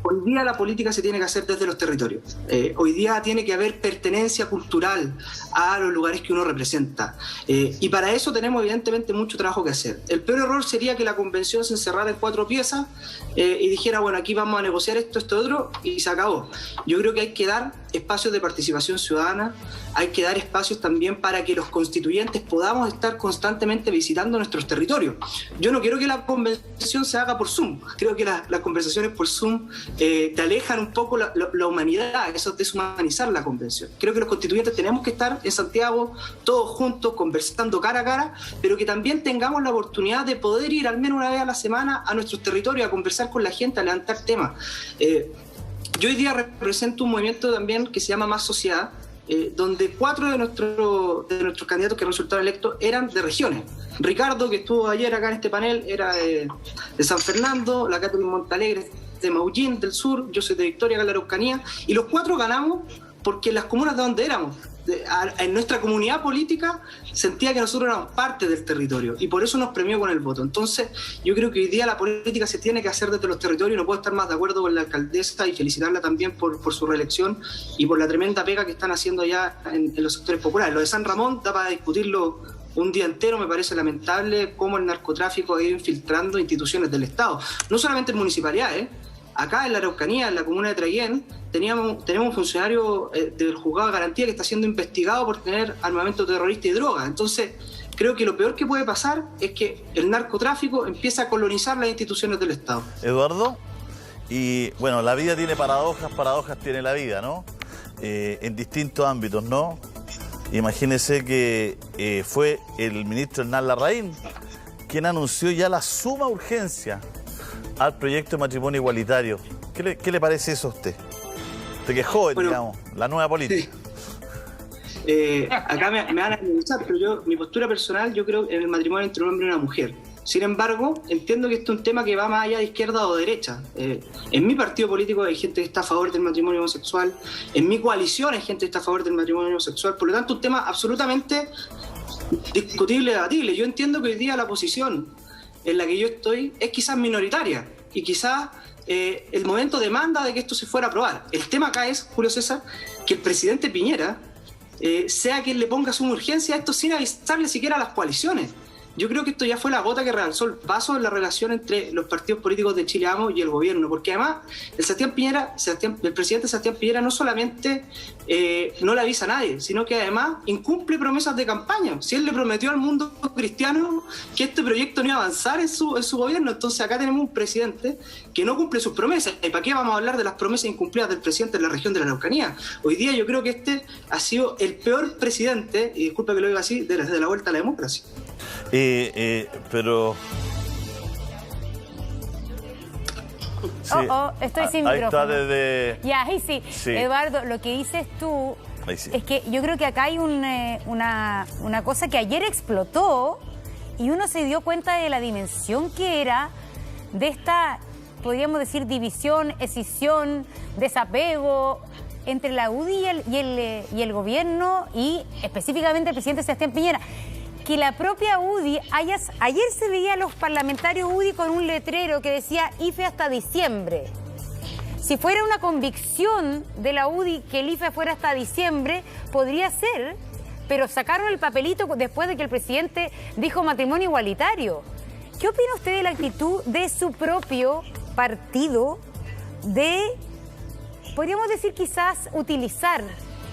Hoy día la política se tiene que hacer desde los territorios. Hoy día tiene que haber pertenencia cultural a los lugares que uno representa. Y para eso tenemos evidentemente mucho trabajo que hacer. El peor error sería que la convención se encerrara en 4 piezas y dijera, bueno, aquí vamos a negociar esto, otro, y se acabó. Yo creo que hay que dar espacios de participación ciudadana, hay que dar espacios también para que los constituyentes podamos estar constantemente visitando nuestros territorios. Yo no quiero que la convención se haga por Zoom. Creo que las conversaciones por Zoom te alejan un poco la humanidad, eso es deshumanizar la convención. Creo que los constituyentes tenemos que estar en Santiago todos juntos, conversando cara a cara, pero que también tengamos la oportunidad de poder ir al menos una vez a la semana a nuestros territorios, a conversar con la gente, a levantar temas. Yo hoy día represento un movimiento también que se llama Más Sociedad, donde 4 de nuestros candidatos que resultaron electos eran de regiones. Ricardo, que estuvo ayer acá en este panel, era de San Fernando, la Catherine Montalegre de Maullín, del sur, yo soy de Victoria, acá en la Araucanía, y los 4 ganamos porque en las comunas de donde éramos, en nuestra comunidad política, sentía que nosotros éramos parte del territorio y por eso nos premió con el voto. Entonces, yo creo que hoy día la política se tiene que hacer desde los territorios. No puedo estar más de acuerdo con la alcaldesa y felicitarla también por su reelección y por la tremenda pega que están haciendo ya en los sectores populares. Lo de San Ramón da para discutirlo un día entero. Me parece lamentable cómo el narcotráfico ha ido infiltrando instituciones del Estado, no solamente en municipalidades. Acá en la Araucanía, en la comuna de Traiguén, tenemos un funcionario del juzgado de garantía que está siendo investigado por tener armamento terrorista y droga. Entonces, creo que lo peor que puede pasar es que el narcotráfico empiece a colonizar las instituciones del Estado. Eduardo, y bueno, la vida tiene paradojas tiene la vida, ¿no? En distintos ámbitos, ¿no? Imagínese que fue el ministro Hernán Larraín quien anunció ya la suma urgencia al proyecto de matrimonio igualitario. ¿Qué le parece eso a usted? Usted que es joven, bueno, digamos, la nueva política. Sí. Acá me van a analizar, pero mi postura personal, yo creo en el matrimonio entre un hombre y una mujer. Sin embargo, entiendo que este es un tema que va más allá de izquierda o derecha. En mi partido político hay gente que está a favor del matrimonio homosexual, en mi coalición hay gente que está a favor del matrimonio homosexual, por lo tanto un tema absolutamente discutible, debatible. Yo entiendo que hoy día la posición en la que yo estoy es quizás minoritaria y quizás el momento demanda de que esto se fuera a aprobar. El tema acá es, Julio César, que el presidente Piñera sea quien le ponga suma urgencia a esto sin avisarle siquiera a las coaliciones. yo creo que esto ya fue la gota que rebalsó el vaso en la relación entre los partidos políticos de Chile Vamos y el gobierno, porque además el presidente Sebastián Piñera no solamente no le avisa a nadie, sino que además incumple promesas de campaña. Si él le prometió al mundo cristiano que este proyecto no iba a avanzar en su gobierno, entonces acá tenemos un presidente que no cumple sus promesas. ¿Y para qué vamos a hablar de las promesas incumplidas del presidente en la región de la Araucanía? Hoy día yo creo que este ha sido el peor presidente, y disculpa que lo diga así, desde la vuelta a la democracia. Pero... Sí. Estoy sin ahí micrófono. Está desde... Ya, ahí sí. Sí. Eduardo, lo que dices tú sí. es que yo creo que acá hay una cosa que ayer explotó y uno se dio cuenta de la dimensión que era de esta, podríamos decir, división, escisión, desapego entre la UDI y el gobierno y específicamente el presidente Sebastián Piñera. Que la propia UDI, ayer se veía a los parlamentarios UDI con un letrero que decía IFE hasta diciembre. Si fuera una convicción de la UDI que el IFE fuera hasta diciembre, podría ser, pero sacaron el papelito después de que el presidente dijo matrimonio igualitario. ¿Qué opina usted de la actitud de su propio partido de, podríamos decir quizás, utilizar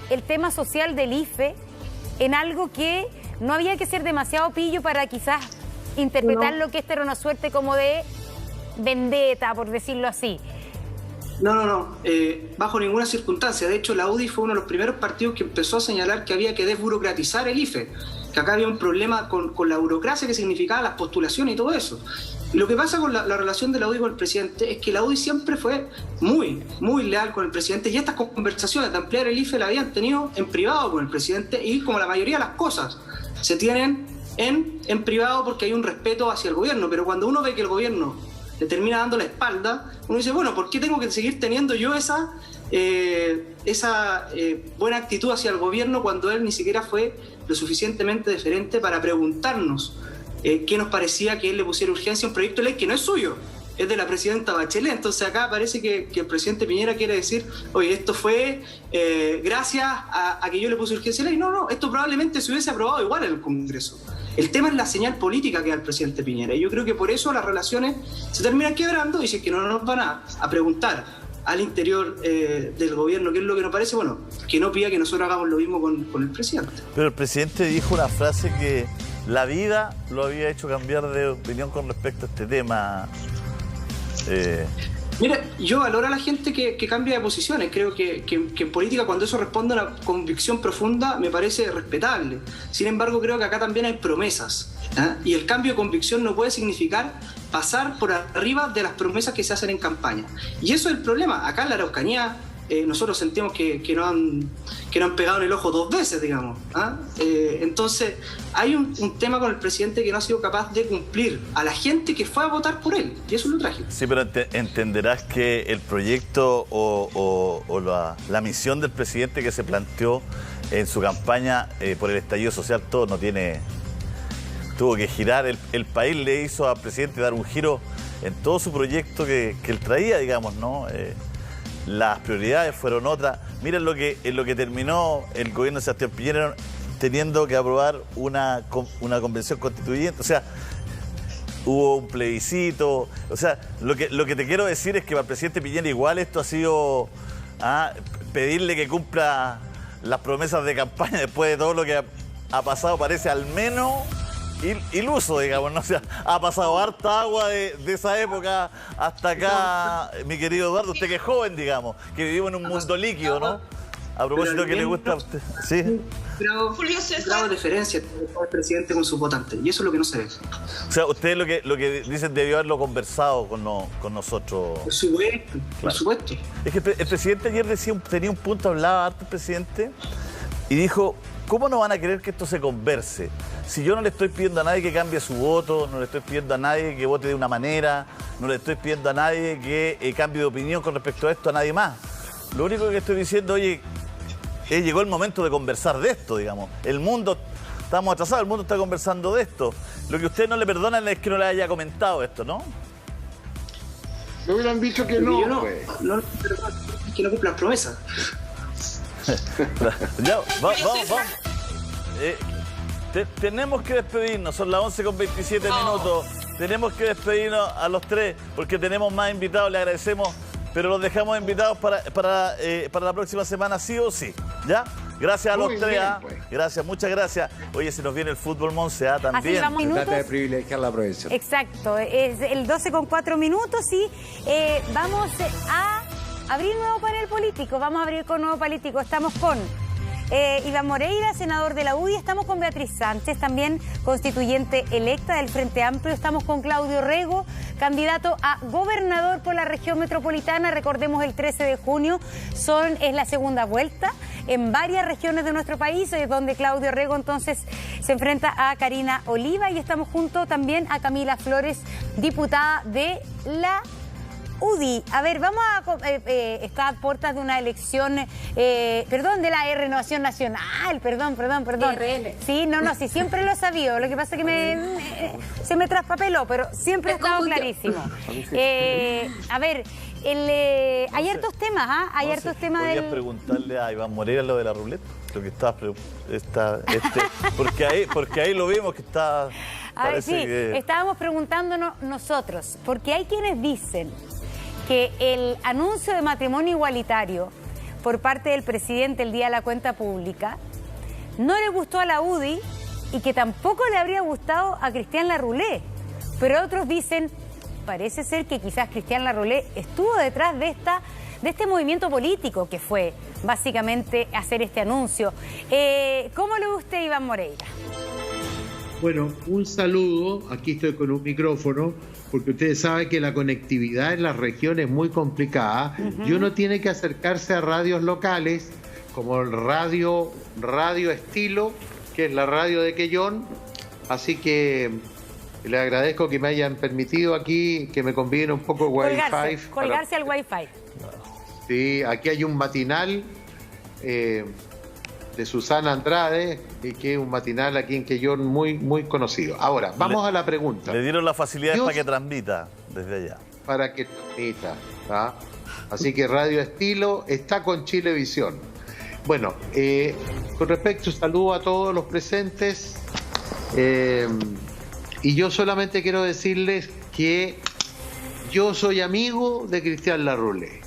el tema social del IFE en algo que no había que ser demasiado pillo para quizás interpretar lo que esta era una suerte como de vendetta, por decirlo así? No, bajo ninguna circunstancia. De hecho, la UDI fue uno de los primeros partidos que empezó a señalar que había que desburocratizar el IFE, que acá había un problema con la burocracia que significaba las postulaciones y todo eso. Y lo que pasa con la relación de la UDI con el presidente es que la UDI siempre fue muy leal con el presidente, y estas conversaciones de ampliar el IFE la habían tenido en privado con el presidente, y como la mayoría de las cosas se tienen en privado porque hay un respeto hacia el gobierno. Pero cuando uno ve que el gobierno le termina dando la espalda, uno dice, bueno, ¿por qué tengo que seguir teniendo yo esa buena actitud hacia el gobierno cuando él ni siquiera fue lo suficientemente deferente para preguntarnos qué nos parecía que él le pusiera urgencia a un proyecto de ley que no es suyo, es de la presidenta Bachelet? Entonces acá parece que el presidente Piñera quiere decir, oye, esto fue gracias a que yo le puse urgencia a la ley. No, esto probablemente se hubiese aprobado igual en el Congreso. El tema es la señal política que da el presidente Piñera, y yo creo que por eso las relaciones se terminan quebrando, y si es que no nos van a preguntar al interior del gobierno qué es lo que nos parece, bueno, que no pida que nosotros hagamos lo mismo con el presidente. Pero el presidente dijo una frase que la vida lo había hecho cambiar de opinión con respecto a este tema. Mira, yo valoro a la gente que cambia de posiciones. Creo que en política, cuando eso responde a una convicción profunda, me parece respetable. Sin embargo, creo que acá también hay promesas, ¿eh? Y el cambio de convicción no puede significar pasar por arriba de las promesas que se hacen en campaña. Y eso es el problema. Acá en la Araucanía nosotros sentimos que no han pegado en el ojo 2 veces, digamos, ¿eh? Entonces hay un tema con el presidente que no ha sido capaz de cumplir a la gente que fue a votar por él, y eso es lo trágico. Sí, pero entenderás que el proyecto o la misión del presidente que se planteó en su campaña por el estallido social, todo no tiene... Tuvo que girar, el país le hizo al presidente dar un giro en todo su proyecto que él traía, digamos, ¿no? Las prioridades fueron otras. Miren lo que terminó el gobierno de Sebastián Piñera teniendo que aprobar una convención constituyente. O sea, hubo un plebiscito. O sea, lo que te quiero decir es que para el presidente Piñera igual esto ha sido pedirle que cumpla las promesas de campaña después de todo lo que ha pasado, parece al menos iluso, digamos, ¿no? O sea, ha pasado harta agua de esa época hasta acá, mi querido Eduardo, usted que es joven, digamos, que vivimos en un mundo líquido, ¿no? A propósito que le gusta a usted. ¿Sí? Julio César. Grado de diferencia el presidente con sus votantes, y eso es lo que no se ve. O sea, ustedes lo que dicen debió haberlo conversado con nosotros. Por supuesto, claro. Por supuesto. Es que el presidente ayer tenía un punto, hablaba harto el presidente, y dijo, ¿cómo no van a querer que esto se converse? Si yo no le estoy pidiendo a nadie que cambie su voto, no le estoy pidiendo a nadie que vote de una manera, no le estoy pidiendo a nadie que cambie de opinión con respecto a esto, a nadie más. Lo único que estoy diciendo, oye, llegó el momento de conversar de esto, digamos. El mundo, estamos atrasados, el mundo está conversando de esto. Lo que ustedes no le perdonan es que no le haya comentado esto, ¿no? Me hubieran dicho que no, yo pues. No, que no cumplan promesas. Ya, vamos. Tenemos que despedirnos, son las 11:27 minutos. Tenemos que despedirnos a los tres porque tenemos más invitados, le agradecemos, pero los dejamos invitados para la próxima semana, sí o sí. ¿Ya? Gracias a los tres. Pues. Gracias, muchas gracias. Oye, se nos viene el fútbol, Monse, también. Así vamos Se minutos. trata de privilegiar la provincia. Exacto, es el 12:04 minutos y vamos a abrir nuevo panel político. Vamos a abrir con nuevo político. Estamos con Iván Moreira, senador de la UDI. Estamos con Beatriz Sánchez, también constituyente electa del Frente Amplio. Estamos con Claudio Rego, candidato a gobernador por la región metropolitana. Recordemos, el 13 de junio es la segunda vuelta en varias regiones de nuestro país, donde Claudio Rego entonces se enfrenta a Karina Oliva. Y estamos junto también a Camila Flores, diputada de la UDI. A ver, vamos a estar a puertas de una elección, de la Renovación Nacional, perdón. RN. Sí, sí, siempre lo he sabido. Lo que pasa es que se me traspapeló, pero siempre ha estado clarísimo. A ver, hay hartos temas, ¿ah? Hay hartos temas ¿Podrías preguntarle a Iván Moreira lo de la ruleta? Lo que porque ahí lo vimos que está... A ver, sí, estábamos preguntándonos nosotros, porque hay quienes dicen que el anuncio de matrimonio igualitario por parte del presidente el día de la cuenta pública no le gustó a la UDI y que tampoco le habría gustado a Cristian Larroulé. Pero otros dicen, parece ser que quizás Cristian Larroulé estuvo detrás de este movimiento político que fue básicamente hacer este anuncio. ¿Cómo lo ve usted, Iván Moreira? Bueno, un saludo. Aquí estoy con un micrófono, porque ustedes saben que la conectividad en las regiones es muy complicada. Y uno tiene que acercarse a radios locales, como el radio Estilo, que es la radio de Quellón. Así que les agradezco que me hayan permitido aquí que me conviden un poco Wi-Fi. Colgarse al Wi-Fi. Sí, aquí hay un matinal de Susana Andrade, que es un matinal aquí en Quellón muy, muy conocido. Ahora, vamos a la pregunta. Le dieron las facilidades para que transmita desde allá. Para que transmita, ¿tá? Así que Radio Estilo está con Chilevisión. Bueno, con respecto, saludo a todos los presentes. Y yo solamente quiero decirles que yo soy amigo de Cristian Larroulé.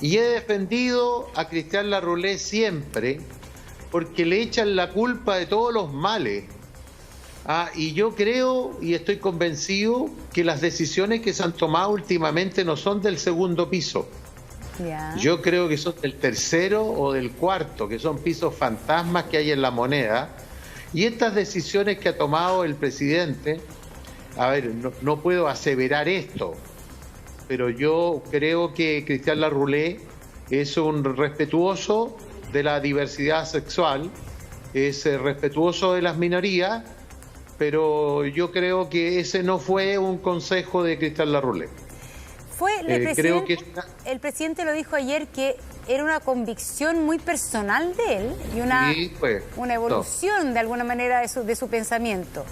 Y he defendido a Cristian Larroulé siempre, porque le echan la culpa de todos los males. Y yo creo y estoy convencido que las decisiones que se han tomado últimamente no son del segundo piso. Yo creo que son del tercero o del cuarto, que son pisos fantasmas que hay en la moneda. Y estas decisiones que ha tomado el presidente, a ver, no puedo aseverar esto, pero yo creo que Cristian Larroulé es un respetuoso de la diversidad sexual, es respetuoso de las minorías, pero yo creo que ese no fue un consejo de Cristian Larroulé. El presidente lo dijo ayer, que era una convicción muy personal de él y una evolución de alguna manera de su pensamiento.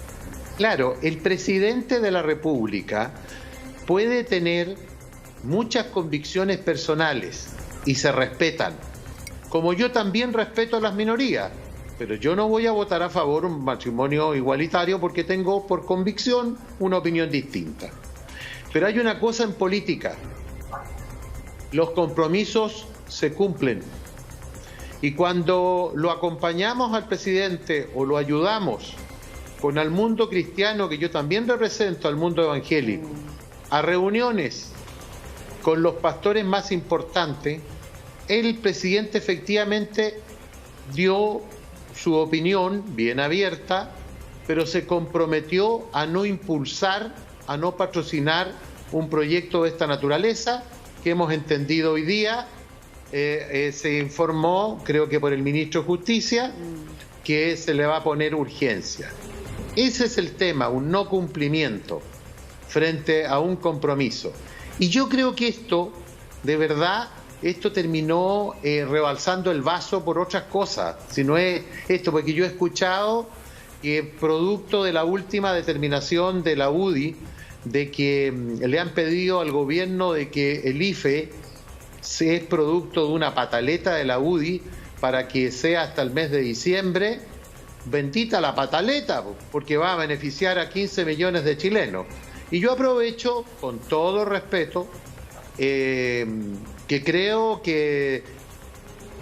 Claro, el presidente de la República puede tener muchas convicciones personales y se respetan, como yo también respeto a las minorías, pero yo no voy a votar a favor de un matrimonio igualitario porque tengo por convicción una opinión distinta. Pero hay una cosa en política: los compromisos se cumplen, y cuando lo acompañamos al presidente o lo ayudamos con el mundo cristiano, que yo también represento al mundo evangélico, a reuniones con los pastores más importantes, el presidente efectivamente dio su opinión bien abierta, pero se comprometió a no impulsar, a no patrocinar un proyecto de esta naturaleza, que hemos entendido hoy día. Se informó, creo que por el ministro de Justicia, que se le va a poner urgencia. Ese es el tema, un no cumplimiento frente a un compromiso. Y yo creo que esto, de verdad, esto terminó rebalsando el vaso por otras cosas, si no es esto, porque yo he escuchado que producto de la última determinación de la UDI, de que le han pedido al gobierno de que el IFE es producto de una pataleta de la UDI para que sea hasta el mes de diciembre, bendita la pataleta, porque va a beneficiar a 15 millones de chilenos. Y yo aprovecho, con todo respeto, que creo que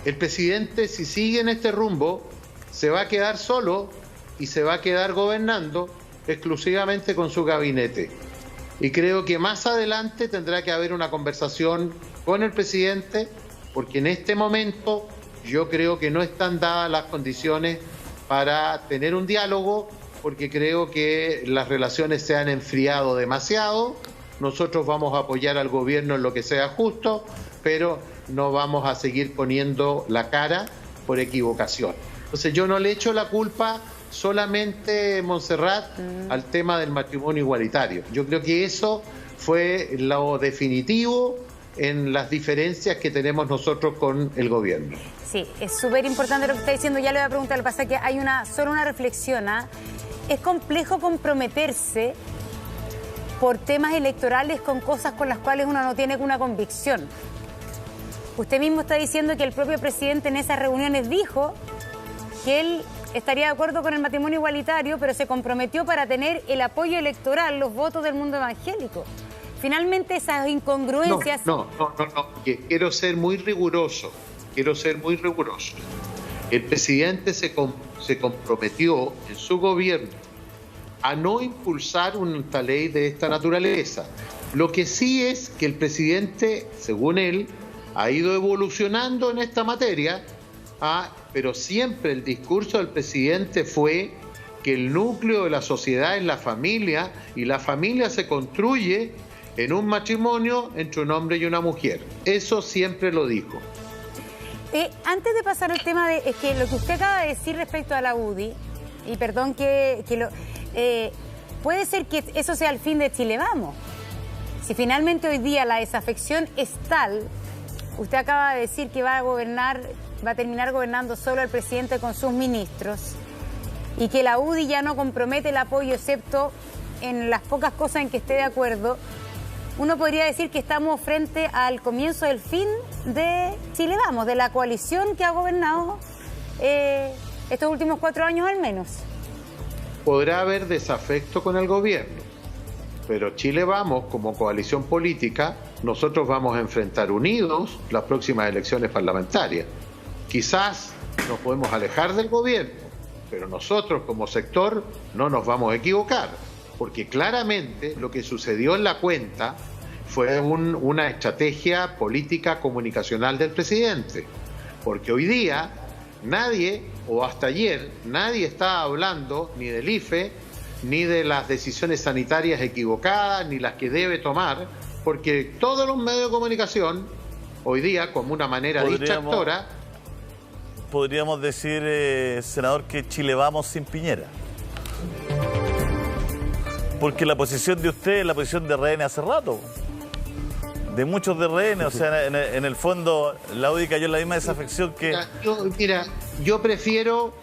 el presidente, si sigue en este rumbo, se va a quedar solo y se va a quedar gobernando exclusivamente con su gabinete. Y creo que más adelante tendrá que haber una conversación con el presidente, porque en este momento yo creo que no están dadas las condiciones para tener un diálogo, porque creo que las relaciones se han enfriado demasiado. Nosotros vamos a apoyar al gobierno en lo que sea justo, pero no vamos a seguir poniendo la cara por equivocación. Entonces yo no le echo la culpa solamente, Montserrat, al tema del matrimonio igualitario. Yo creo que eso fue lo definitivo en las diferencias que tenemos nosotros con el gobierno. Sí, es súper importante lo que está diciendo. Ya le voy a preguntar, lo que pasa es que hay solo una reflexión. Es complejo comprometerse por temas electorales con cosas con las cuales uno no tiene una convicción. Usted mismo está diciendo que el propio presidente en esas reuniones dijo que él estaría de acuerdo con el matrimonio igualitario, pero se comprometió para tener el apoyo electoral, los votos del mundo evangélico. Finalmente esas incongruencias... No. Quiero ser muy riguroso. El presidente se comprometió en su gobierno a no impulsar una ley de esta naturaleza. Lo que sí es que el presidente, según él, ha ido evolucionando en esta materia, pero siempre el discurso del presidente fue que el núcleo de la sociedad es la familia, y la familia se construye en un matrimonio entre un hombre y una mujer. Eso siempre lo dijo. Antes de pasar al tema es que lo que usted acaba de decir respecto a la UDI, y perdón puede ser que eso sea el fin de Chile Vamos. Si finalmente hoy día la desafección es tal, usted acaba de decir que va a terminar gobernando solo el presidente con sus ministros, y que la UDI ya no compromete el apoyo excepto en las pocas cosas en que esté de acuerdo. Uno podría decir que estamos frente al comienzo del fin de Chile Vamos, de la coalición que ha gobernado estos últimos 4 años al menos. Podrá haber desafecto con el gobierno, pero Chile Vamos, como coalición política, nosotros vamos a enfrentar unidos las próximas elecciones parlamentarias. Quizás nos podemos alejar del gobierno, pero nosotros como sector no nos vamos a equivocar, porque claramente lo que sucedió en la cuenta fue una estrategia política comunicacional del presidente, porque hoy día nadie, o hasta ayer, nadie estaba hablando ni del IFE, ni de las decisiones sanitarias equivocadas, ni las que debe tomar, porque todos los medios de comunicación, hoy día, como una manera distractora... Podríamos decir, senador, que Chile Vamos sin Piñera. Porque la posición de usted es la posición de RN hace rato. De muchos de RN, o sea, en el fondo, la UDI cayó en la misma desafección que... Yo prefiero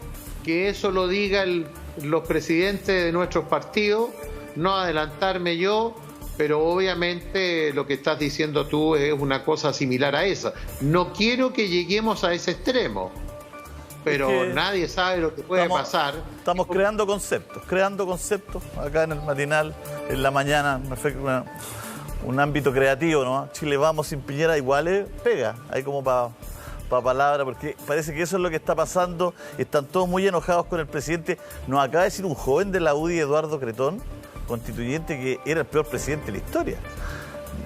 que eso lo digan los presidentes de nuestros partidos, no adelantarme yo, pero obviamente lo que estás diciendo tú es una cosa similar a esa. No quiero que lleguemos a ese extremo, pero nadie sabe lo que puede pasar. Estamos creando conceptos acá en el matinal, en la mañana, un ámbito creativo, ¿no? Chile Vamos sin Piñera igual pega, ahí como para palabra, porque parece que eso es lo que está pasando. Están todos muy enojados con el presidente. Nos acaba de decir un joven de la UDI, Eduardo Cretón, constituyente, que era el peor presidente de la historia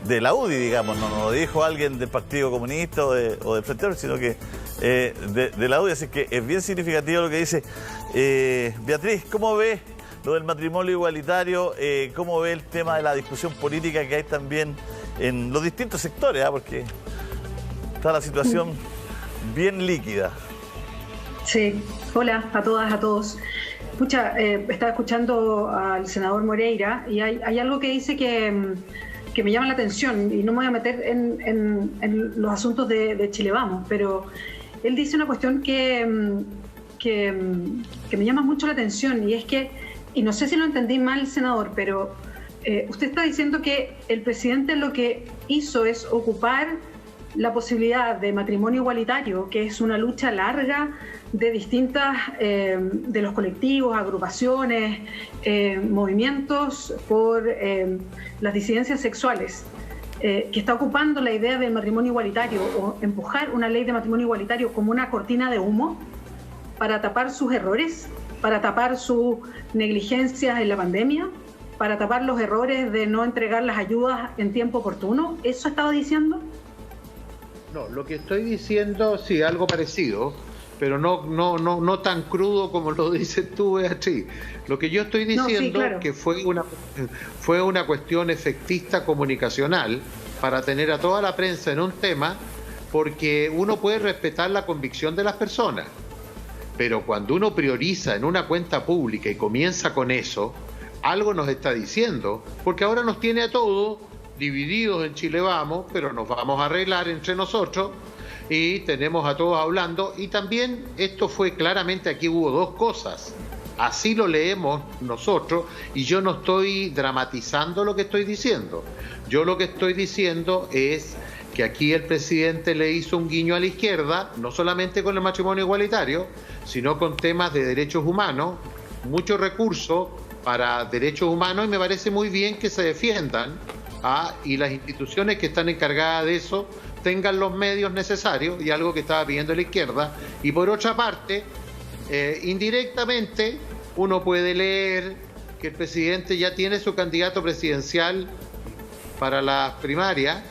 de la UDI, digamos. No lo dijo alguien del Partido Comunista o del Frente Amplio, sino que de la UDI. Así que es bien significativo lo que dice. Beatriz, ¿cómo ves lo del matrimonio igualitario? ¿Cómo ves el tema de la discusión política que hay también en los distintos sectores? Porque está la situación bien líquida. Sí, hola a todas, a todos. Escucha, estaba escuchando al senador Moreira y hay algo que dice que me llama la atención, y no me voy a meter en los asuntos de Chile Vamos, pero él dice una cuestión que me llama mucho la atención, y es que, y no sé si lo entendí mal, senador, pero usted está diciendo que el presidente lo que hizo es ocupar la posibilidad de matrimonio igualitario, que es una lucha larga de distintas, de los colectivos, agrupaciones, movimientos por las disidencias sexuales, que está ocupando la idea del matrimonio igualitario o empujar una ley de matrimonio igualitario como una cortina de humo para tapar sus errores, para tapar sus negligencias en la pandemia, para tapar los errores de no entregar las ayudas en tiempo oportuno. ¿Eso estaba diciendo? No, lo que estoy diciendo, sí, algo parecido, pero no tan crudo como lo dices tú, Beatriz. Lo que yo estoy diciendo que fue una cuestión efectista comunicacional para tener a toda la prensa en un tema, porque uno puede respetar la convicción de las personas, pero cuando uno prioriza en una cuenta pública y comienza con eso, algo nos está diciendo, porque ahora nos tiene a todos divididos en Chile Vamos, pero nos vamos a arreglar entre nosotros y tenemos a todos hablando. Y también esto fue claramente, aquí hubo dos cosas, así lo leemos nosotros, y yo no estoy dramatizando lo que estoy diciendo. Yo lo que estoy diciendo es que aquí el presidente le hizo un guiño a la izquierda, no solamente con el matrimonio igualitario, sino con temas de derechos humanos, muchos recursos para derechos humanos, y me parece muy bien que se defiendan, y las instituciones que están encargadas de eso tengan los medios necesarios, y algo que estaba pidiendo la izquierda. Y por otra parte, indirectamente, uno puede leer que el presidente ya tiene su candidato presidencial para las primarias,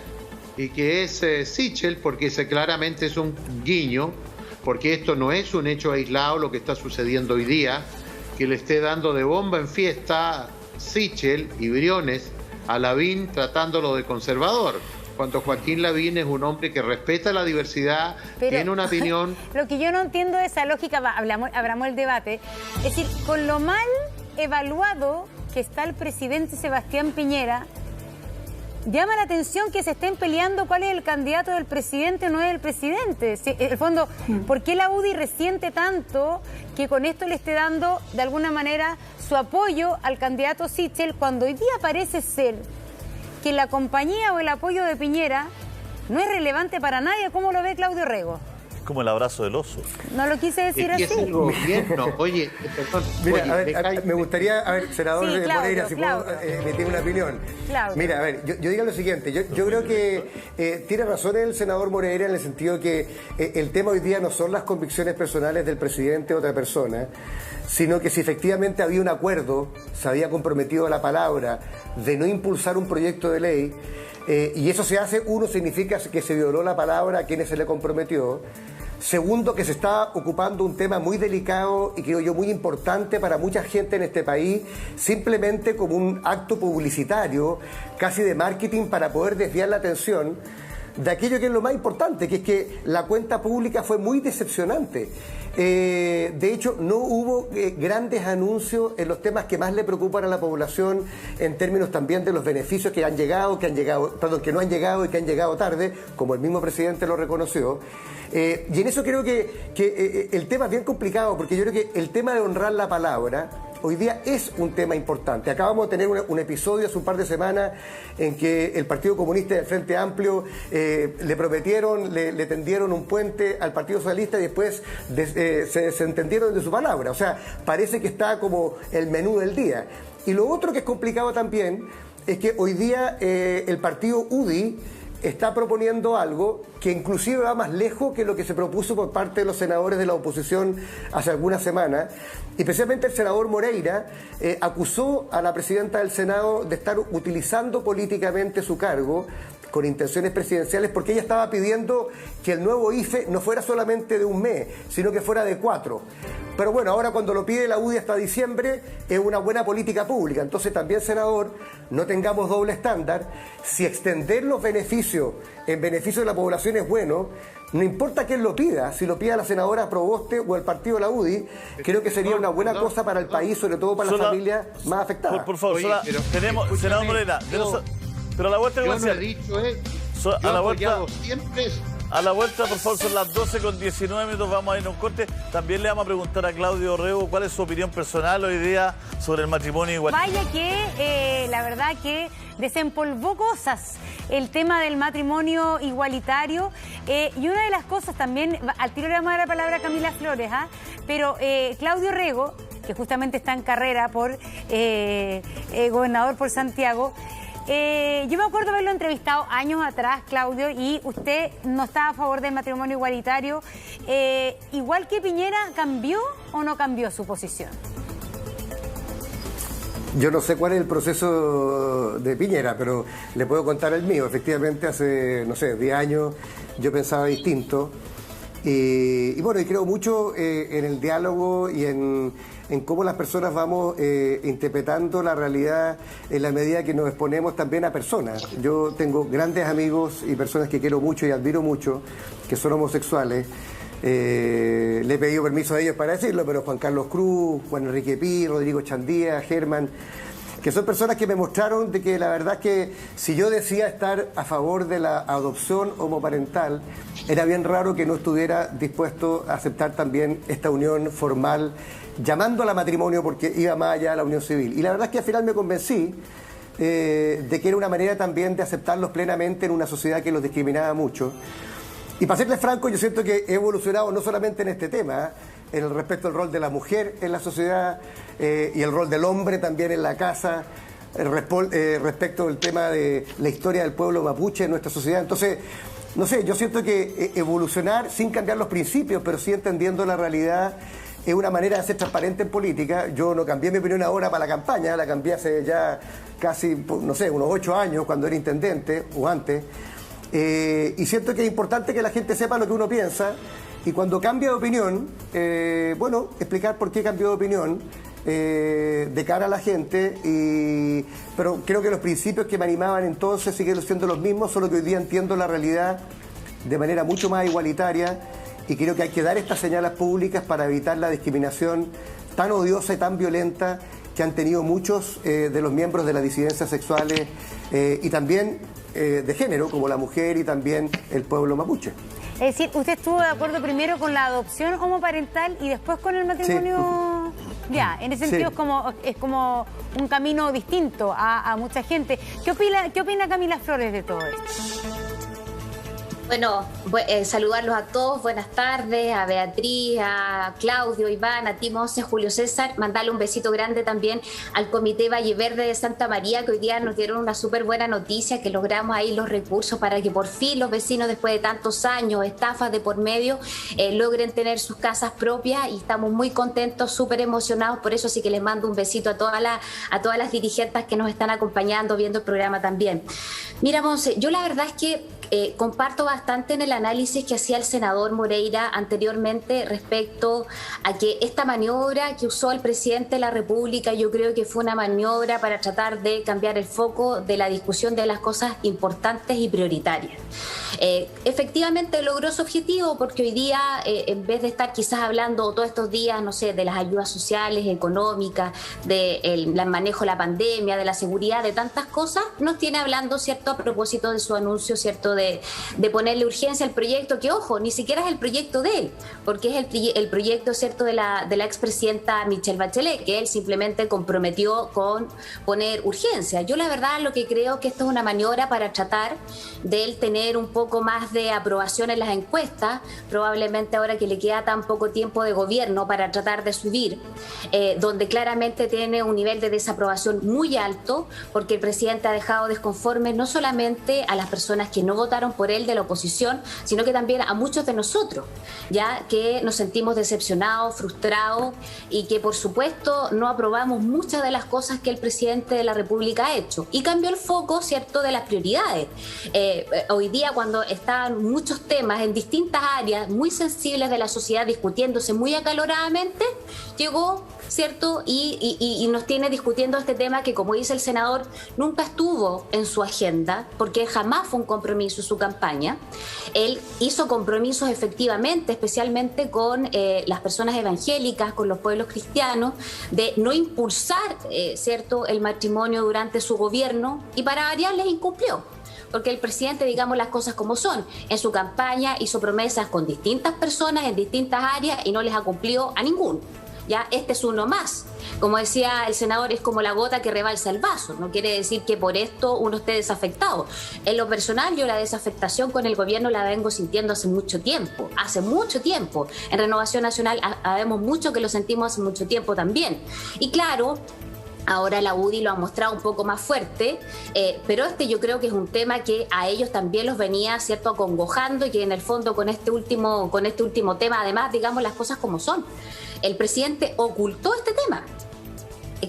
y que es Sichel, porque ese claramente es un guiño, porque esto no es un hecho aislado lo que está sucediendo hoy día, que le esté dando de bomba en fiesta Sichel y Briones a Lavín tratándolo de conservador, cuando Joaquín Lavín es un hombre que respeta la diversidad, tiene una opinión. Lo que yo no entiendo de esa lógica, abramos el debate, es decir, con lo mal evaluado que está el presidente Sebastián Piñera, llama la atención que se estén peleando cuál es el candidato del presidente o no es el presidente. En el fondo, ¿por qué la UDI resiente tanto que con esto le esté dando de alguna manera su apoyo al candidato Sichel, cuando hoy día parece ser que la compañía o el apoyo de Piñera no es relevante para nadie? ¿Cómo lo ve Claudio Rego? Como el abrazo del oso. No lo quise decir así. Es el gobierno. Oye, perdón. Mira, a ver, me gustaría, senador Moreira, si puedo emitir una opinión. Claudio. Mira, a ver, yo digo lo siguiente. Yo creo que tiene razón el senador Moreira en el sentido que el tema hoy día no son las convicciones personales del presidente o otra persona, sino que si efectivamente había un acuerdo, se había comprometido a la palabra de no impulsar un proyecto de ley, y eso se hace, uno, significa que se violó la palabra a quienes se le comprometió. Segundo, que se está ocupando un tema muy delicado y creo yo muy importante para mucha gente en este país, simplemente como un acto publicitario, casi de marketing, para poder desviar la atención de aquello que es lo más importante, que es que la cuenta pública fue muy decepcionante. De hecho, no hubo grandes anuncios en los temas que más le preocupan a la población, en términos también de los beneficios que no han llegado y que han llegado tarde, como el mismo presidente lo reconoció. Y en eso creo que el tema es bien complicado, porque yo creo que el tema de honrar la palabra hoy día es un tema importante. Acabamos de tener un episodio hace un par de semanas en que el Partido Comunista y el Frente Amplio le prometieron, le tendieron un puente al Partido Socialista y después se entendieron de su palabra. O sea, parece que está como el menú del día. Y lo otro que es complicado también es que hoy día el partido UDI está proponiendo algo que inclusive va más lejos que lo que se propuso por parte de los senadores de la oposición hace algunas semanas. Y especialmente el senador Moreira acusó a la presidenta del Senado de estar utilizando políticamente su cargo con intenciones presidenciales, porque ella estaba pidiendo que el nuevo IFE no fuera solamente de un mes, sino que fuera de 4. Pero bueno, ahora cuando lo pide la UDI hasta diciembre, es una buena política pública. Entonces también, senador, no tengamos doble estándar. Si extender los beneficios en beneficio de la población es bueno, no importa quién lo pida, si lo pida la senadora Proboste o el partido de la UDI, creo que sería una buena cosa para el país, sobre todo para las familias más afectadas. Por favor, tenemos, senador Moreira, pero a la vuelta yo no he dicho eso. A la vuelta, por favor, son las 12:19, vamos a ir a un corte. También le vamos a preguntar a Claudio Rego cuál es su opinión personal hoy día sobre el matrimonio igualitario. Vaya que, la verdad que desempolvó cosas el tema del matrimonio igualitario. Y una de las cosas también, al tiro le vamos a dar la palabra a Camila Flores, pero Claudio Rego, que justamente está en carrera por gobernador por Santiago, yo me acuerdo haberlo entrevistado años atrás, Claudio, y usted no estaba a favor del matrimonio igualitario. Igual que Piñera, ¿cambió o no cambió su posición? Yo no sé cuál es el proceso de Piñera, pero le puedo contar el mío. Efectivamente, hace, no sé, 10 años yo pensaba distinto. Y bueno, y creo mucho en el diálogo y en cómo las personas vamos interpretando la realidad en la medida que nos exponemos también a personas. Yo tengo grandes amigos y personas que quiero mucho y admiro mucho, que son homosexuales. Le he pedido permiso a ellos para decirlo, pero Juan Carlos Cruz, Juan Enrique Pi, Rodrigo Chandía, Germán, que son personas que me mostraron de que la verdad es que si yo decía estar a favor de la adopción homoparental, era bien raro que no estuviera dispuesto a aceptar también esta unión formal, llamándola matrimonio porque iba más allá de la unión civil. Y la verdad es que al final me convencí de que era una manera también de aceptarlos plenamente en una sociedad que los discriminaba mucho. Y para serles franco, yo siento que he evolucionado no solamente en este tema, en el respecto al rol de la mujer en la sociedad y el rol del hombre también en la casa, respecto del tema de la historia del pueblo mapuche en nuestra sociedad. Entonces, no sé, yo siento que evolucionar sin cambiar los principios, pero sí entendiendo la realidad, es una manera de ser transparente en política. Yo no cambié mi opinión ahora para la campaña, la cambié hace ya casi, no sé, unos 8 años, cuando era intendente o antes. Y siento que es importante que la gente sepa lo que uno piensa y cuando cambia de opinión, bueno, explicar por qué cambió de opinión de cara a la gente, pero creo que los principios que me animaban entonces siguen siendo los mismos, solo que hoy día entiendo la realidad de manera mucho más igualitaria y creo que hay que dar estas señales públicas para evitar la discriminación tan odiosa y tan violenta que han tenido muchos de los miembros de las disidencias sexuales y también de género, como la mujer y también el pueblo mapuche. Es decir, usted estuvo de acuerdo primero con la adopción homoparental y después con el matrimonio. Sí. Ya, en ese sentido es como un camino distinto a mucha gente. ¿Qué opina Camila Flores de todo esto? Bueno, saludarlos a todos, buenas tardes, a Beatriz, a Claudio, Iván, a ti, Monse, Julio César, mandarle un besito grande también al Comité Valle Verde de Santa María, que hoy día nos dieron una súper buena noticia, que logramos ahí los recursos para que por fin los vecinos, después de tantos años, estafas de por medio, logren tener sus casas propias y estamos muy contentos, súper emocionados, por eso sí que les mando un besito a todas las dirigentes que nos están acompañando, viendo el programa también. Mira, Monse, yo la verdad es que comparto bastante en el análisis que hacía el senador Moreira anteriormente respecto a que esta maniobra que usó el presidente de la República, yo creo que fue una maniobra para tratar de cambiar el foco de la discusión de las cosas importantes y prioritarias. Efectivamente logró su objetivo porque hoy día, en vez de estar quizás hablando todos estos días, no sé, de las ayudas sociales, económicas, del manejo de la pandemia, de la seguridad, de tantas cosas, nos tiene hablando, ¿cierto?, a propósito de su anuncio, ¿cierto?, de ponerle urgencia al proyecto, que ojo, ni siquiera es el proyecto de él, porque es el proyecto, ¿cierto?, de la expresidenta Michelle Bachelet, que él simplemente comprometió con poner urgencia. Yo la verdad lo que creo que esto es una maniobra para tratar de él tener un poco más de aprobación en las encuestas, probablemente ahora que le queda tan poco tiempo de gobierno para tratar de subir, donde claramente tiene un nivel de desaprobación muy alto, porque el presidente ha dejado desconformes no solamente a las personas que no votaron por él de la oposición, sino que también a muchos de nosotros, ya que nos sentimos decepcionados, frustrados y que por supuesto no aprobamos muchas de las cosas que el presidente de la República ha hecho y cambió el foco, ¿cierto?, de las prioridades. Hoy día, cuando están muchos temas en distintas áreas muy sensibles de la sociedad discutiéndose muy acaloradamente, llegó, ¿cierto?, y nos tiene discutiendo este tema que, como dice el senador, nunca estuvo en su agenda, porque jamás fue un compromiso en su campaña. Él hizo compromisos efectivamente, especialmente con las personas evangélicas, con los pueblos cristianos, de no impulsar, ¿cierto?, el matrimonio durante su gobierno, y para variar les incumplió. porque el presidente, digamos las cosas como son, en su campaña hizo promesas con distintas personas en distintas áreas y no les ha cumplido a ninguno. Ya, este es uno más. Como decía el senador, es como la gota que rebalsa el vaso. No quiere decir que por esto uno esté desafectado. En lo personal, yo la desafectación con el gobierno la vengo sintiendo hace mucho tiempo. Hace mucho tiempo. En Renovación Nacional sabemos mucho que lo sentimos hace mucho tiempo también. Y claro, ahora la UDI lo ha mostrado un poco más fuerte, pero yo creo que es un tema que a ellos también los venía, ¿cierto?, acongojando, y que en el fondo con este último tema, además, digamos las cosas como son. El presidente ocultó este tema.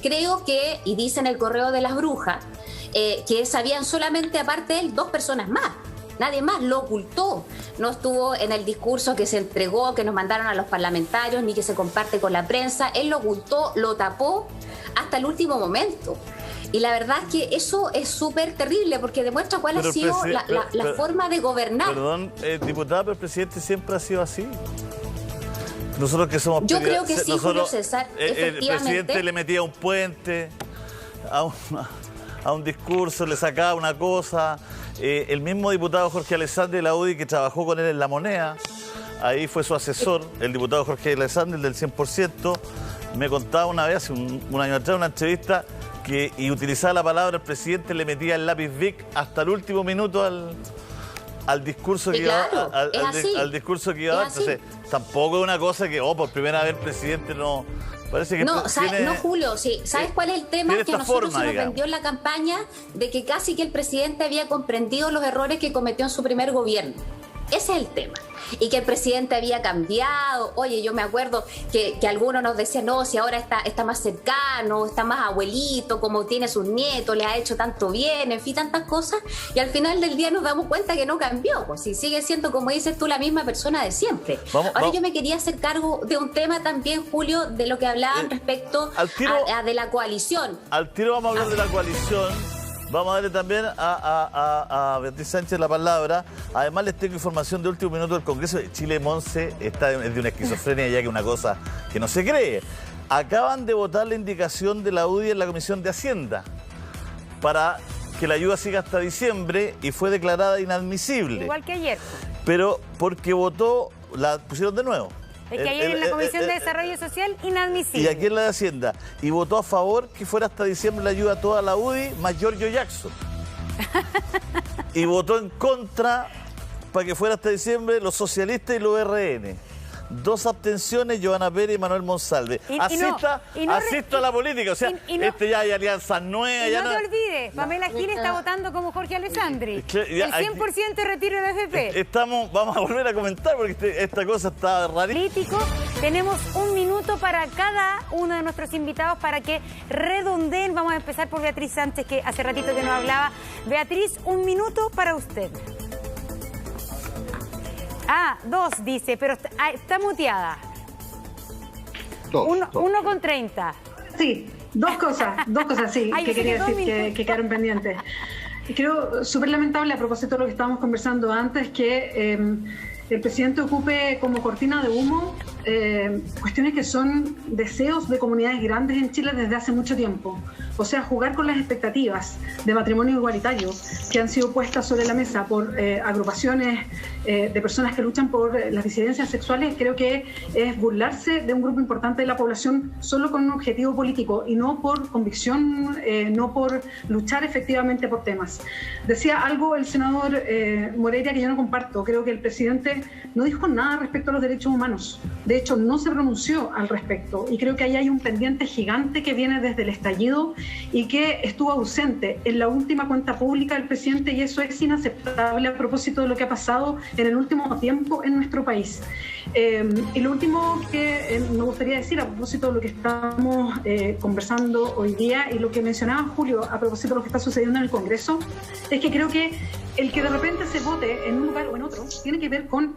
Creo que, y dice en el correo de las brujas, que sabían solamente, aparte de él, 2 personas más. Nadie más, lo ocultó. No estuvo en el discurso que se entregó, que nos mandaron a los parlamentarios, ni que se comparte con la prensa. Él lo ocultó, lo tapó hasta el último momento. Y la verdad es que eso es súper terrible, porque demuestra cuál ha sido la forma de gobernar. Perdón, diputada, pero el presidente siempre ha sido así. Nosotros que somos... Yo creo que sí, Julio César, efectivamente. El presidente le metía un puente a un discurso, le sacaba una cosa. El mismo diputado Jorge Alessandri de la UDI, que trabajó con él en La Moneda, ahí fue su asesor, el diputado Jorge Alessandri, el del 100%, me contaba una vez, hace un año atrás, en una entrevista, y utilizaba la palabra, el presidente le metía el lápiz Bic hasta el último minuto al discurso que iba al discurso que iba a dar. Entonces, tampoco es una cosa que, por primera vez el presidente no... Parece que no, Julio, sí. ¿Sabes cuál es el tema? Que a nosotros se nos vendió en la campaña de que casi que el presidente había comprendido los errores que cometió en su primer gobierno. Ese es el tema. Y que el presidente había cambiado. Oye, yo me acuerdo que algunos nos decían, no, si ahora está más cercano, está más abuelito, como tiene sus nietos, le ha hecho tanto bien, en fin, tantas cosas. Y al final del día nos damos cuenta que no cambió. Pues si sigue siendo, como dices tú, la misma persona de siempre. Ahora yo me quería hacer cargo de un tema también, Julio, de lo que hablaban respecto de la coalición. Al tiro vamos a hablar de la coalición. Vamos a darle también a Beatriz Sánchez la palabra. Además, les tengo información de último minuto del Congreso de Chile. Monse está de una esquizofrenia ya que una cosa que no se cree. Acaban de votar la indicación de la UDI en la Comisión de Hacienda para que la ayuda siga hasta diciembre y fue declarada inadmisible. Igual que ayer. Pero porque votó, la pusieron de nuevo. Es que ayer en la Comisión de Desarrollo Social, inadmisible. Y aquí en la de Hacienda. Y votó a favor que fuera hasta diciembre la ayuda a toda la UDI, más Giorgio Jackson. Y votó en contra para que fuera hasta diciembre los socialistas y los RN. 2 abstenciones, Giovanna Pérez y Manuel Monsalve. Asista a la política. O sea, ya hay alianzas nuevas. Y no te olvides, Pamela Gil está votando como Jorge Alessandri. El 100% de retiro de FP. Vamos a volver a comentar porque esta cosa está rarísima. Político, tenemos 1 minuto para cada uno de nuestros invitados para que redondeen. Vamos a empezar por Beatriz Sánchez, que hace ratito que nos hablaba. Beatriz, 1 minuto para usted. 2 dice, pero está muteada. 1:30. Sí, dos cosas, sí, que quería decir que quedaron pendientes. Creo súper lamentable, a propósito de lo que estábamos conversando antes, que el presidente ocupe como cortina de humo cuestiones que son deseos de comunidades grandes en Chile desde hace mucho tiempo. O sea, jugar con las expectativas de matrimonio igualitario que han sido puestas sobre la mesa por agrupaciones de personas que luchan por las disidencias sexuales, creo que es burlarse de un grupo importante de la población solo con un objetivo político y no por convicción, no por luchar efectivamente por temas. Decía algo el senador Moreira que yo no comparto. Creo que el presidente no dijo nada respecto a los derechos humanos. De hecho, no se pronunció al respecto. Y creo que ahí hay un pendiente gigante que viene desde el estallido y que estuvo ausente en la última cuenta pública del presidente, y eso es inaceptable a propósito de lo que ha pasado en el último tiempo en nuestro país. Y lo último que me gustaría decir a propósito de lo que estamos conversando hoy día y lo que mencionaba Julio a propósito de lo que está sucediendo en el Congreso, es que creo que el que de repente se vote en un lugar o en otro tiene que ver con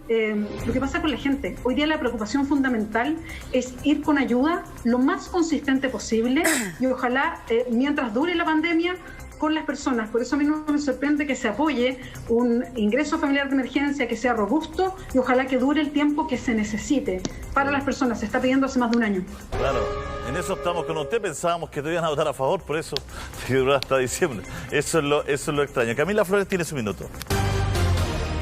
lo que pasa con la gente. Hoy día la preocupación fundamental es ir con ayuda lo más consistente posible y ojalá mientras dure la pandemia con las personas. Por eso a mí no me sorprende que se apoye un ingreso familiar de emergencia que sea robusto y ojalá que dure el tiempo que se necesite para las personas. Se está pidiendo hace más de un año. Claro. En eso estamos con usted, pensábamos que te iban a votar a favor, por eso que duró hasta diciembre. Eso es lo extraño. Camila Flores tiene su minuto.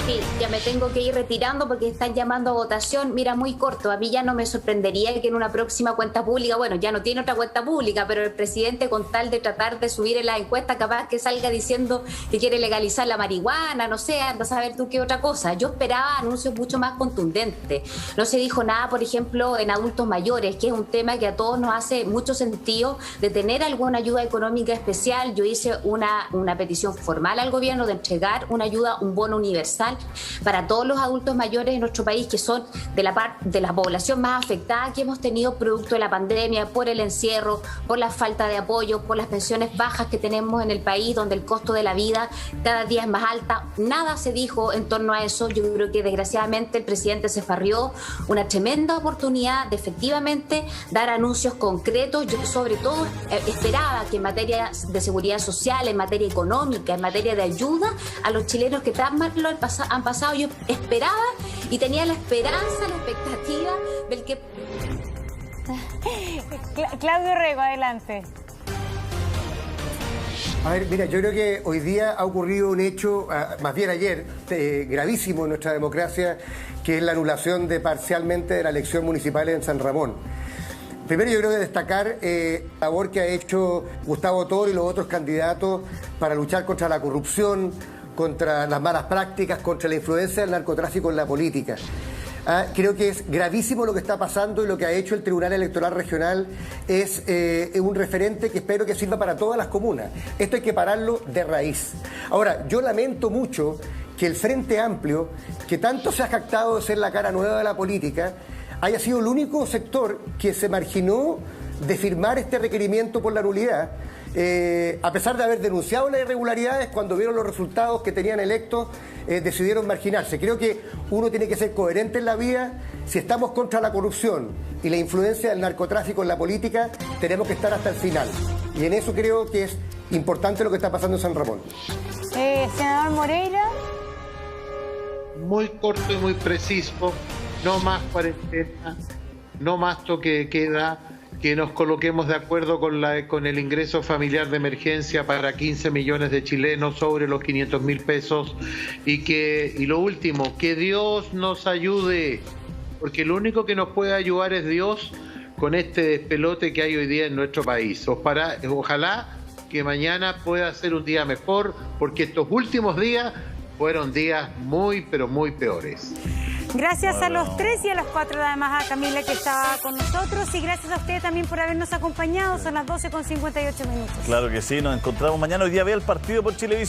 Sí, ya me tengo que ir retirando porque están llamando a votación. Mira, muy corto, a mí ya no me sorprendería que en una próxima cuenta pública, bueno, ya no tiene otra cuenta pública, pero el presidente, con tal de tratar de subir en la encuesta, capaz que salga diciendo que quiere legalizar la marihuana, no sé, anda a saber tú qué otra cosa. Yo esperaba anuncios mucho más contundentes. No se dijo nada, por ejemplo, en adultos mayores, que es un tema que a todos nos hace mucho sentido, de tener alguna ayuda económica especial. Yo hice una petición formal al gobierno de entregar una ayuda, un bono universal para todos los adultos mayores en nuestro país, que son de la población más afectada que hemos tenido producto de la pandemia, por el encierro, por la falta de apoyo, por las pensiones bajas que tenemos en el país, donde el costo de la vida cada día es más alta. Nada se dijo en torno a eso. Yo creo que desgraciadamente el presidente se farrió una tremenda oportunidad de efectivamente dar anuncios concretos. Yo sobre todo esperaba que en materia de seguridad social, en materia económica, en materia de ayuda a los chilenos que tan mal lo han pasado, yo esperaba y tenía la esperanza, la expectativa del que... Claudio Rego, adelante. A ver, mira, yo creo que hoy día ha ocurrido un hecho, más bien ayer, gravísimo en nuestra democracia, que es la anulación parcialmente de la elección municipal en San Ramón. Primero yo creo que destacar la labor que ha hecho Gustavo Toro y los otros candidatos para luchar contra la corrupción, contra las malas prácticas, contra la influencia del narcotráfico en la política. Creo que es gravísimo lo que está pasando, y lo que ha hecho el Tribunal Electoral Regional es un referente que espero que sirva para todas las comunas. Esto hay que pararlo de raíz. Ahora, yo lamento mucho que el Frente Amplio, que tanto se ha jactado de ser la cara nueva de la política, haya sido el único sector que se marginó de firmar este requerimiento por la nulidad, a pesar de haber denunciado las irregularidades. Cuando vieron los resultados que tenían electos, decidieron marginarse. Creo que uno tiene que ser coherente en la vida. Si estamos contra la corrupción y la influencia del narcotráfico en la política, tenemos que estar hasta el final. Y en eso creo que es importante lo que está pasando en San Ramón. Senador Moreira. Muy corto y muy preciso. No más cuarentena, no más toque de queda, que nos coloquemos de acuerdo con el ingreso familiar de emergencia para 15 millones de chilenos sobre los 500.000 pesos, y lo último, que Dios nos ayude, porque lo único que nos puede ayudar es Dios con este despelote que hay hoy día en nuestro país. Ojalá que mañana pueda ser un día mejor, porque estos últimos días fueron días muy, pero muy peores. Gracias a los tres y a los cuatro, además a Camila, que estaba con nosotros, y gracias a ustedes también por habernos acompañado. Son las 12:58 minutos. Claro que sí, nos encontramos mañana. Hoy día ve el partido por Chilevisión.